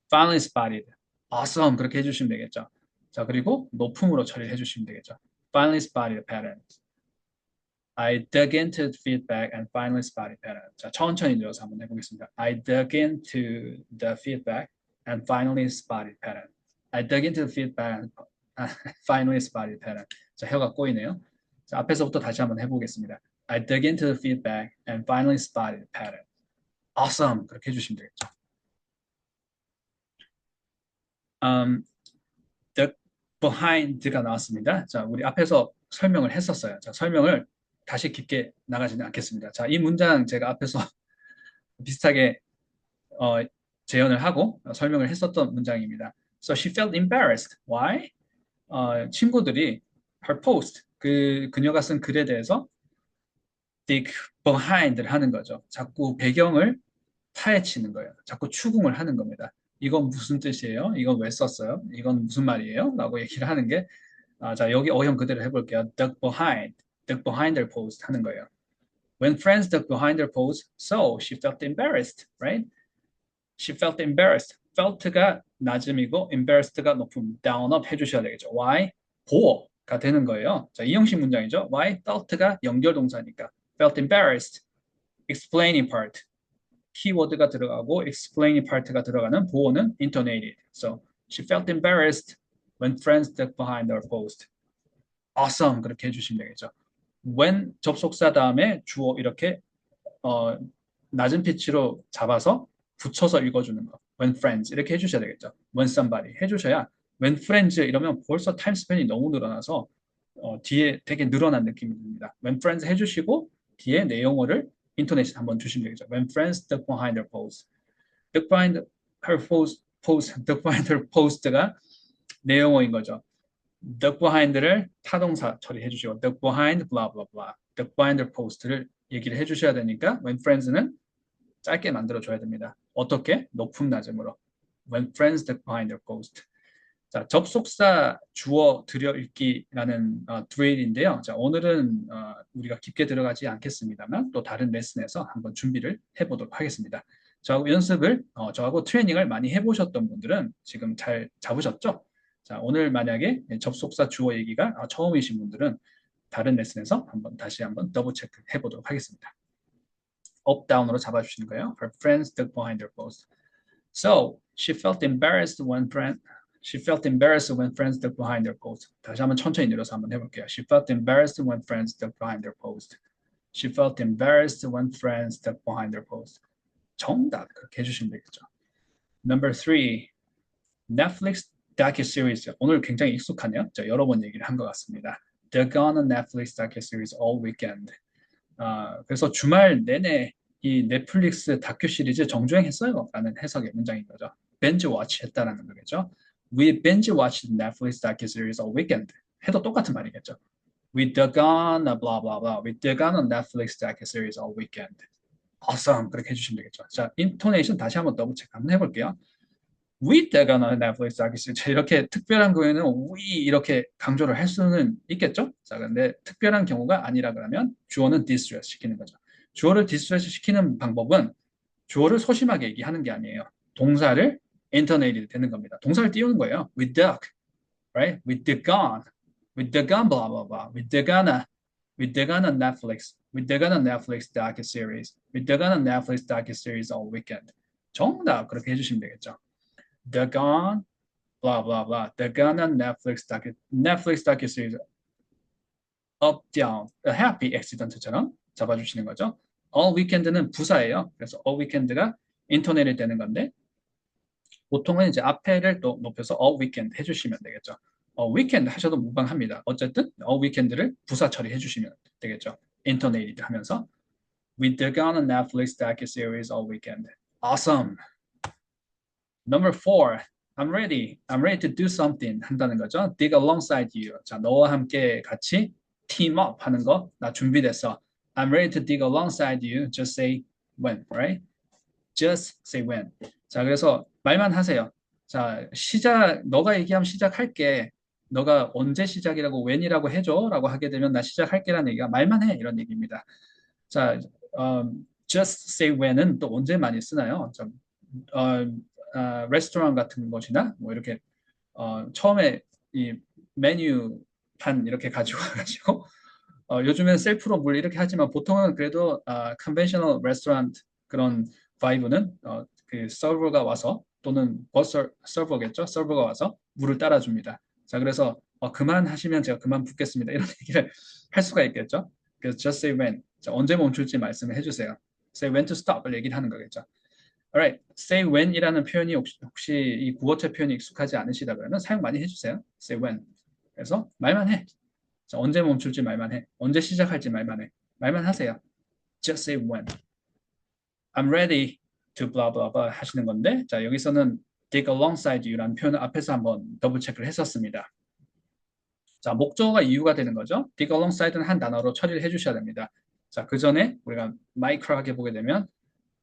finally spotted. awesome. 그렇게 해주시면 되겠죠. 자, 그리고 높음으로 처리해 주시면 되겠죠. finally spotted a pattern. I dug into the feedback and finally spotted pattern. 자, 천천히 늘어서 한번 해보겠습니다. I dug into the feedback and finally spotted pattern. I dug into the feedback and finally spotted pattern. 자, 혀가 꼬이네요. 자, 앞에서부터 다시 한번 해보겠습니다. I dug into the feedback and finally spotted pattern. awesome. 그렇게 해주시면 되겠죠. the behind가 나왔습니다. 자, 우리 앞에서 설명을 했었어요. 자, 설명을 다시 깊게 나가지는 않겠습니다. 자, 이 문장 제가 앞에서 비슷하게 재현을 하고 설명을 했었던 문장입니다. So she felt embarrassed. Why? 친구들이 her post, 그녀가 쓴 글에 대해서 dig behind를 하는 거죠. 자꾸 배경을 파헤치는 거예요. 자꾸 추궁을 하는 겁니다. 이건 무슨 뜻이에요? 이건 왜 썼어요? 이건 무슨 말이에요? 라고 얘기를 하는 게, 자, 여기 어형 그대로 해볼게요. duck behind their post 하는 거예요. When friends duck behind their post, so she felt embarrassed, right? She felt embarrassed. felt가 낮음이고 embarrassed가 높음. down up 해주셔야 되겠죠. why? 보어가 되는 거예요. 자, 이 형식 문장이죠. why? felt가 연결동사니까. felt embarrassed. explaining part. 키워드가 들어가고 explaining part가 들어가는 보어는 intonated. So she felt embarrassed when friends ducked behind her post. Awesome 그렇게 해주시면 되겠죠. when 접속사 다음에 주어 이렇게 어, 낮은 피치로 잡아서 붙여서 읽어주는 거. when friends 이렇게 해주셔야 되겠죠. when somebody 해주셔야 when friends 이러면 벌써 타임 스팬이 너무 늘어나서 뒤에 되게 늘어난 느낌이 듭니다. when friends 해주시고 뒤에 내용어를 인토네이션 한번 주시면 되겠죠. when friends duck behind their post. duck behind her duck behind her post가 내용어인 거죠. duck behind를 타동사 처리해 주시고 duck behind blah blah blah. duck behind her post를 얘기를 해주셔야 되니까 when friends는 짧게 만들어 줘야 됩니다. 어떻게? 높음 낮음으로. when friends duck behind their post. 자, 접속사 주어 들여 읽기라는 드릴인데요. 자, 오늘은 우리가 깊게 들어가지 않겠습니다만 또 다른 레슨에서 한번 준비를 해보도록 하겠습니다. 저하고 연습을, 저하고 트레이닝을 많이 해보셨던 분들은 지금 잘 잡으셨죠? 자, 오늘 만약에 접속사 주어 얘기가 처음이신 분들은 다른 레슨에서 다시 한번 더블 체크 해보도록 하겠습니다. 업, 다운으로 잡아주시는 거예요. Her friends duck behind their post. So, she felt embarrassed when friends ducked behind their post. 다시 한번 천천히 내려서 한번 해볼게요. She felt embarrassed when friends ducked behind their post. She felt embarrassed when friends ducked behind their post. 정답 그렇게 해주시면 되겠죠. Number 3, Netflix docu-series. 오늘 굉장히 익숙하네요. 자, 여러 번 얘기를 한 것 같습니다. They're gonna Netflix docu-series all weekend. 그래서 주말 내내 이 넷플릭스 다큐 시리즈 정주행했어요 라는 해석의 문장인 거죠. binge watch 했다라는 거겠죠. We binge watched Netflix docu-series all weekend. 해도 똑같은 말이겠죠. We dug on a blah blah blah. We dug on a Netflix docu-series all weekend. Awesome. 그렇게 해주시면 되겠죠. 자, 인토네이션 다시 한번 더블 체크 한번 해볼게요. We dug on a Netflix docu-series. 이렇게 특별한 경우에는 we 이렇게 강조를 할 수는 있겠죠. 자, 근데 특별한 경우가 아니라 그러면 주어는 distress 시키는 거죠. 주어를 distress 시키는 방법은 주어를 소심하게 얘기하는 게 아니에요. 동사를 intonated 되는 겁니다. 동사를 띄우는 거예요. We dug, right? We dug on. We dug on blah blah blah. We dug on a Netflix. We dug on a Netflix docu-series. We dug on a Netflix docu-series all weekend. 정답 그렇게 해주시면 되겠죠. Dug on blah blah blah. Dug on a Netflix docu-series up down. A happy accident처럼 잡아주시는 거죠. all weekend는 부사예요. 그래서 all weekend가 인터넷이 되는 건데 보통은 이제 앞에를 또 높여서 all weekend 해주시면 되겠죠. weekend 하셔도 무방합니다. 어쨌든 all weekend를 부사 처리해 주시면 되겠죠. intonated 하면서 We dug on a Netflix docu-series all weekend. Awesome. Number 4. I'm ready. I'm ready to do something 한다는 거죠. Dig alongside you. 자, 너와 함께 같이 team up 하는 거. 나 준비됐어. I'm ready to dig alongside you. Just say when, right? Just say when. 자, 그래서 말만 하세요. 자, 너가 얘기하면 시작할게. 너가 언제 시작이라고 when이라고 해줘 라고 하게 되면 나 시작할게라는 얘기가 말만 해 이런 얘기입니다. 자, just say when은 또 언제 많이 쓰나요? 레스토랑 같은 것이나 뭐 이렇게 처음에 이 메뉴판 이렇게 가지고 와가지고 요즘엔 셀프로 뭘 이렇게 하지만 보통은 그래도 컨벤셔널 레스토랑트 그런 바이브는 그 서버가 와서 또는 서버겠죠? 서버가 와서 물을 따라줍니다. 자, 그래서 그만하시면 제가 그만 붓겠습니다. 이런 얘기를 할 수가 있겠죠? 그래서 just say when. 자, 언제 멈출지 말씀을 해주세요. say when to stop을 얘기를 하는 거겠죠. Alright, say when이라는 표현이 혹시 이 구어체 표현이 익숙하지 않으시다 그러면 사용 많이 해주세요. say when. 그래서 말만 해. 자, 언제 멈출지 말만 해. 언제 시작할지 말만 해. 말만 하세요. Just say when. I'm ready to blah blah blah 하시는 건데 자 여기서는 dig alongside you라는 표현을 앞에서 한번 더블 체크를 했었습니다. 자 목적어가 이유가 되는 거죠. dig alongside는 한 단어로 처리를 해주셔야 됩니다. 자 그 전에 우리가 마이크로하게 보게 되면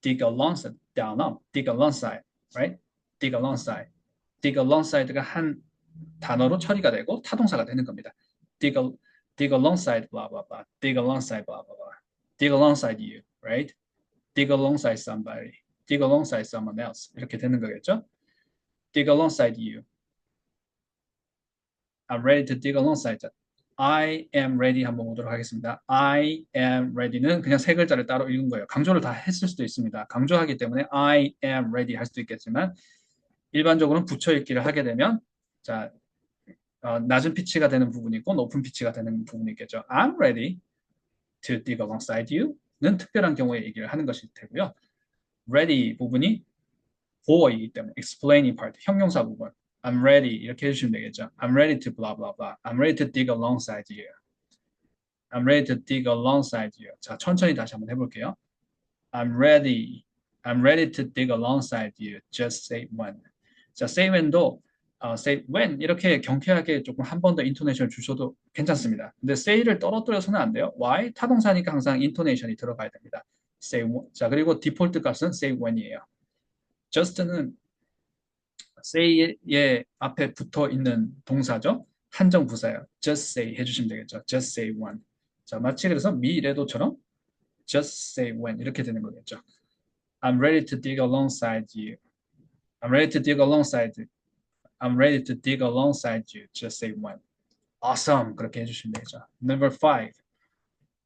dig alongside, down up, dig alongside, right? dig alongside. dig alongside가 한 단어로 처리가 되고 타동사가 되는 겁니다. dig, dig alongside blah blah blah. dig alongside blah blah blah. dig alongside you, right? dig alongside somebody. dig alongside someone else. 이렇게 되는 거겠죠? dig alongside you. I'm ready to dig alongside that. I am ready 한번 보도록 하겠습니다. I am ready는 그냥 세 글자를 따로 읽은 거예요. 강조를 다 했을 수도 있습니다. 강조하기 때문에 I am ready 할 수도 있겠지만 일반적으로는 붙여 읽기를 하게 되면 자 낮은 피치가 되는 부분이 있고 높은 피치가 되는 부분이 있겠죠. I'm ready to dig alongside you는 특별한 경우에 얘기를 하는 것이 되고요. ready 부분이 보어이기 때문에 explaining part, 형용사 부분. I'm ready 이렇게 해주시면 되겠죠. I'm ready to blah blah blah. I'm ready to dig alongside you. I'm ready to dig alongside you. 자, 천천히 다시 한번 해볼게요. I'm ready. I'm ready to dig alongside you. Just say when. 자, say when도 say when 이렇게 경쾌하게 조금 한 번 더 인토네이션을 주셔도 괜찮습니다. 근데 say를 떨어뜨려서는 안 돼요. Why? 타동사니까 항상 인토네이션이 들어가야 됩니다. say when. 자, 그리고 디폴트 값은 say when이에요. just는 say의 앞에 붙어 있는 동사죠. 한정 부사예요. just say 해주시면 되겠죠. just say when. 자, 마치 그래서 미래도처럼 just say when 이렇게 되는 거겠죠. I'm ready to dig alongside you. I'm ready to dig alongside you. I'm ready to dig alongside you. Just say when. Awesome. 그렇게 해주시면 되겠죠. Number 5.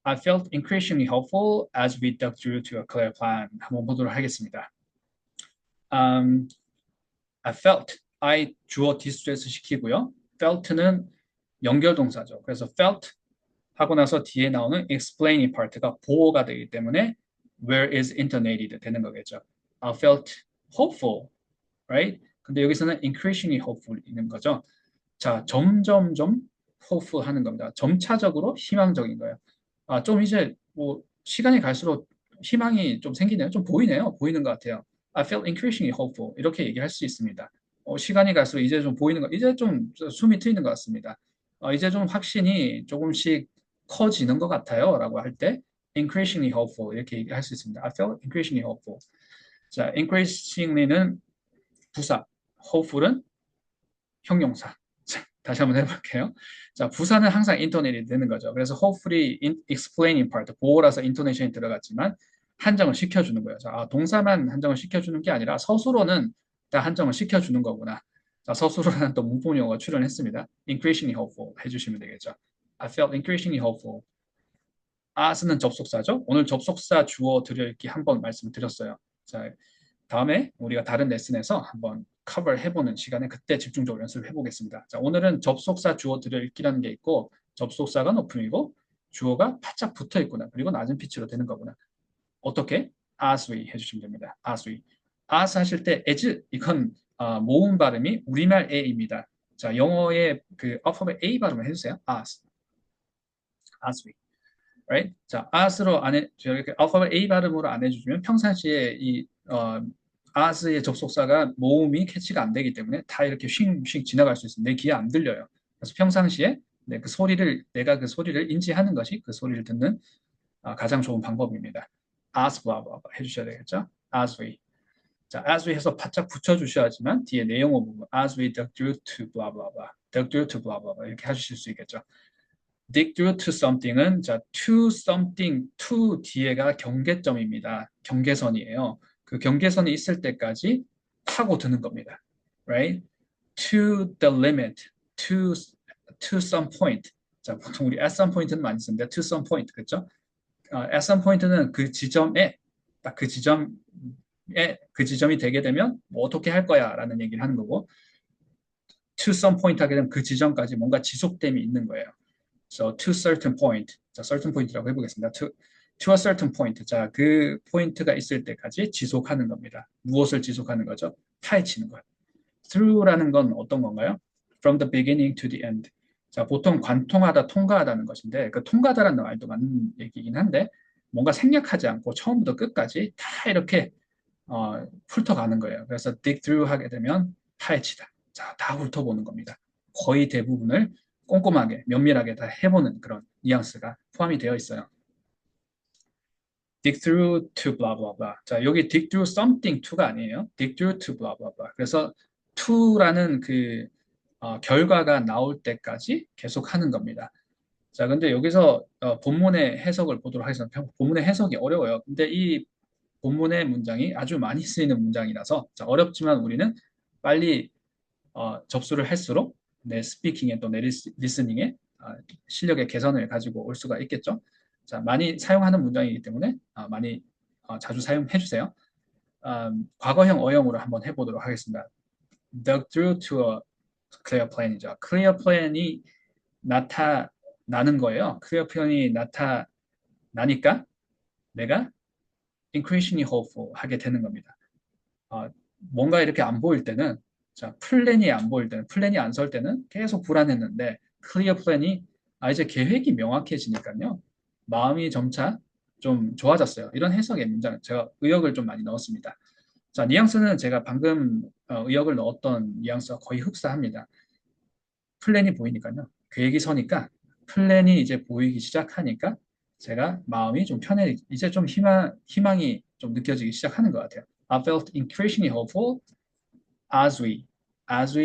I felt increasingly hopeful as we dug through to a clear plan. 한번 보도록 하겠습니다. I felt. I 주어 디스트레스 시키고요. felt는 연결 동사죠. 그래서 felt 하고 나서 뒤에 나오는 explaining part가 보호가 되기 때문에 where is intonated 되는 거겠죠. I felt hopeful, right? 근데 여기서는 increasingly hopeful 있는 거죠. 자, 점점점 hopeful 하는 겁니다. 점차적으로 희망적인 거예요. 좀 이제 뭐 시간이 갈수록 희망이 좀 생기네요. 좀 보이네요. 보이는 것 같아요. I felt increasingly hopeful 이렇게 얘기할 수 있습니다. 시간이 갈수록 이제 좀 보이는 거, 이제 좀 숨이 트이는 것 같습니다. 이제 좀 확신이 조금씩 커지는 것 같아요. 라고 할 때 increasingly hopeful 이렇게 얘기할 수 있습니다. I felt increasingly hopeful. 자, increasingly는 부사, hopeful은 형용사. 자, 다시 한번 해볼게요. 자, 부사는 항상 intonated 되는 거죠. 그래서 hopefully explaining part, 보호라서 intonation이 들어갔지만 한정을 시켜주는 거예요. 자, 동사만 한정을 시켜주는 게 아니라 서술어는 다 한정을 시켜주는 거구나. 자, 서술어라는 또 문법 용어가 출연했습니다. increasingly hopeful 해주시면 되겠죠. I felt increasingly hopeful. as는 접속사죠. 오늘 접속사 주어 들여읽기 한번 말씀드렸어요. 자, 다음에 우리가 다른 레슨에서 한번 커버 해보는 시간에 그때 집중적으로 연습을 해보겠습니다. 자, 오늘은 접속사 주어 들여읽기라는 게 있고 접속사가 높음이고 주어가 바짝 붙어 있구나. 그리고 낮은 피치로 되는 거구나. 어떻게? as we 해주시면 됩니다. as we. as 하실 때 as 이건 모음 발음이 우리말 a입니다. 자, 영어의 그 알파벳 a 발음을 해주세요. as we. right? 자, as로 안 해, 이렇게 알파벳 a 발음으로 안 해주시면 평상시에 이 as의 접속사가 모음이 캐치가 안 되기 때문에 다 이렇게 쉥쉥 지나갈 수 있습니다. 내 귀에 안 들려요. 그래서 평상시에 그 소리를 내가 그 소리를 인지하는 것이 그 소리를 듣는 가장 좋은 방법입니다. as blah blah blah 해주셔야 되겠죠? as we. 자, as we 해서 바짝 붙여주셔야지만 뒤에 내용어 부분 as we dug through to blah blah blah, dug through to blah blah blah 이렇게 하실 수 있겠죠. dig through to something은 자, to something, to 뒤에가 경계점입니다. 경계선이에요. 그 경계선이 있을 때까지 파고드는 겁니다. Right? To the limit, to some point. 자, 보통 우리 at some point는 많이 쓰는데 to some point, 그렇죠? at some point는 그 지점에 딱 그 지점에 그 지점이 되게 되면 뭐 어떻게 할 거야라는 얘기를 하는 거고 to some point 하게 되면 그 지점까지 뭔가 지속됨이 있는 거예요. So to certain point, 자 certain point라고 해보겠습니다. To a certain point, 자 그 포인트가 있을 때까지 지속하는 겁니다. 무엇을 지속하는 거죠? 파헤치는 것. Through라는 건 어떤 건가요? From the beginning to the end. 자 보통 관통하다, 통과하다는 것인데 그 통과하다라는 말도 맞는 얘기긴 한데 뭔가 생략하지 않고 처음부터 끝까지 다 이렇게 훑어가는 거예요. 그래서 dig through 하게 되면 파헤치다. 자, 다 훑어보는 겁니다. 거의 대부분을 꼼꼼하게 면밀하게 다 해보는 그런 뉘앙스가 포함이 되어 있어요. dig through to blah blah blah. 자, 여기 dig through something to가 아니에요. dig through to blah blah blah. 그래서 to라는 그 결과가 나올 때까지 계속 하는 겁니다. 자, 근데 여기서 본문의 해석을 보도록 하겠습니다. 본문의 해석이 어려워요. 근데 이 본문의 문장이 아주 많이 쓰이는 문장이라서 자, 어렵지만 우리는 빨리 접수를 할수록 내 스피킹에 또 내 리스닝에 실력의 개선을 가지고 올 수가 있겠죠. 자, 많이 사용하는 문장이기 때문에 많이 자주 사용해 주세요. 과거형 어용으로 한번 해보도록 하겠습니다. Dug through to a clear plan이죠. clear plan이 나타나는 거예요. clear plan이 나타나니까 내가 increasingly hopeful 하게 되는 겁니다. 뭔가 이렇게 안 보일 때는 자, 플랜이 안 보일 때는 플랜이 안 설 때는 계속 불안했는데 클리어 플랜이 이제 계획이 명확해지니까요. 마음이 점차 좀 좋아졌어요. 이런 해석의 문장 제가 의역을 좀 많이 넣었습니다. 자, 뉘앙스는 제가 방금 의역을 넣었던 뉘앙스와 거의 흡사합니다. 플랜이 보이니까요. 계획이 서니까 플랜이 이제 보이기 시작하니까 제가 마음이 좀 편해 이제 좀 희망이 좀 느껴지기 시작하는 것 같아요. I felt increasingly hopeful as we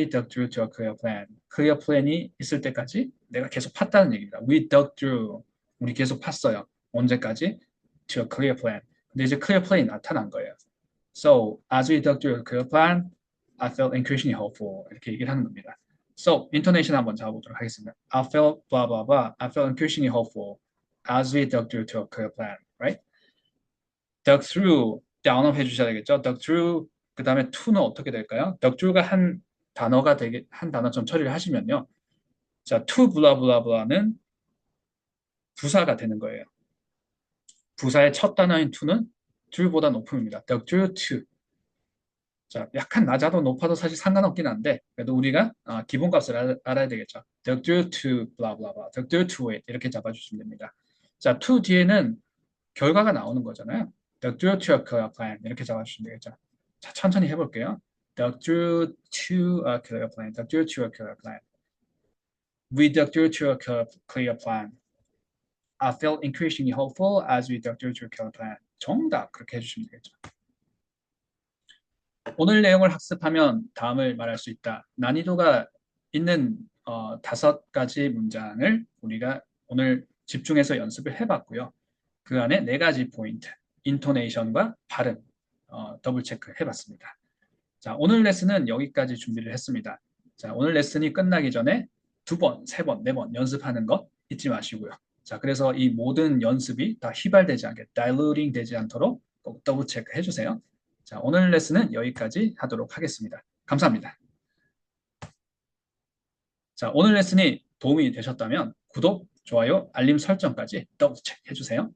dug through to a clear plan. clear plan이 있을 때까지 내가 계속 팠다는 얘기입니다. We dug through. 우리 계속 팠어요. 언제까지? To a clear plan. 근데 이제 clear plan이 나타난 거예요. So, as we dug through a clear plan, I felt increasingly hopeful. 이렇게 얘기를 하는 겁니다. So, intonation 한번 잡아보도록 하겠습니다. I felt blah blah blah. I felt increasingly hopeful as we dug through to a clear plan. Right? dug through down업 해주셔야 되겠죠. dug through 그 다음에 to는 어떻게 될까요? dug through가 한 단어처럼 처리를 하시면요. 자, to blah blah blah는 부사가 되는 거예요. 부사의 첫 단어인 to는 through보다 높음입니다. dug through to. 자, 약간 낮아도 높아도 사실 상관없긴 한데 그래도 우리가 기본값을 알아야 되겠죠. dug through to blah blah blah. dug through to it 이렇게 잡아주시면 됩니다. 자, to 뒤에는 결과가 나오는 거잖아요. dug through to a clear plan 이렇게 잡아주시면 되겠죠. 자, 천천히 해볼게요. dug through to a clear plan. dug through to a clear plan. We dug through to a clear plan. I felt increasingly hopeful as we dug through to a clear plan. 정답 그렇게 해주시면 되겠죠. 오늘 내용을 학습하면 다음을 말할 수 있다. 난이도가 있는 5가지 문장을 우리가 오늘 집중해서 연습을 해봤고요. 그 안에 4가지 포인트, 인토네이션과 발음 더블 체크 해봤습니다. 자, 오늘 레슨은 여기까지 준비를 했습니다. 자, 오늘 레슨이 끝나기 전에 2번, 3번, 4번 연습하는 거 잊지 마시고요. 자, 그래서 이 모든 연습이 다 휘발되지 않게, 다일루팅 되지 않도록 꼭 더블 체크 해주세요. 자, 오늘 레슨은 여기까지 하도록 하겠습니다. 감사합니다. 자, 오늘 레슨이 도움이 되셨다면 구독, 좋아요, 알림 설정까지 더블 체크 해주세요.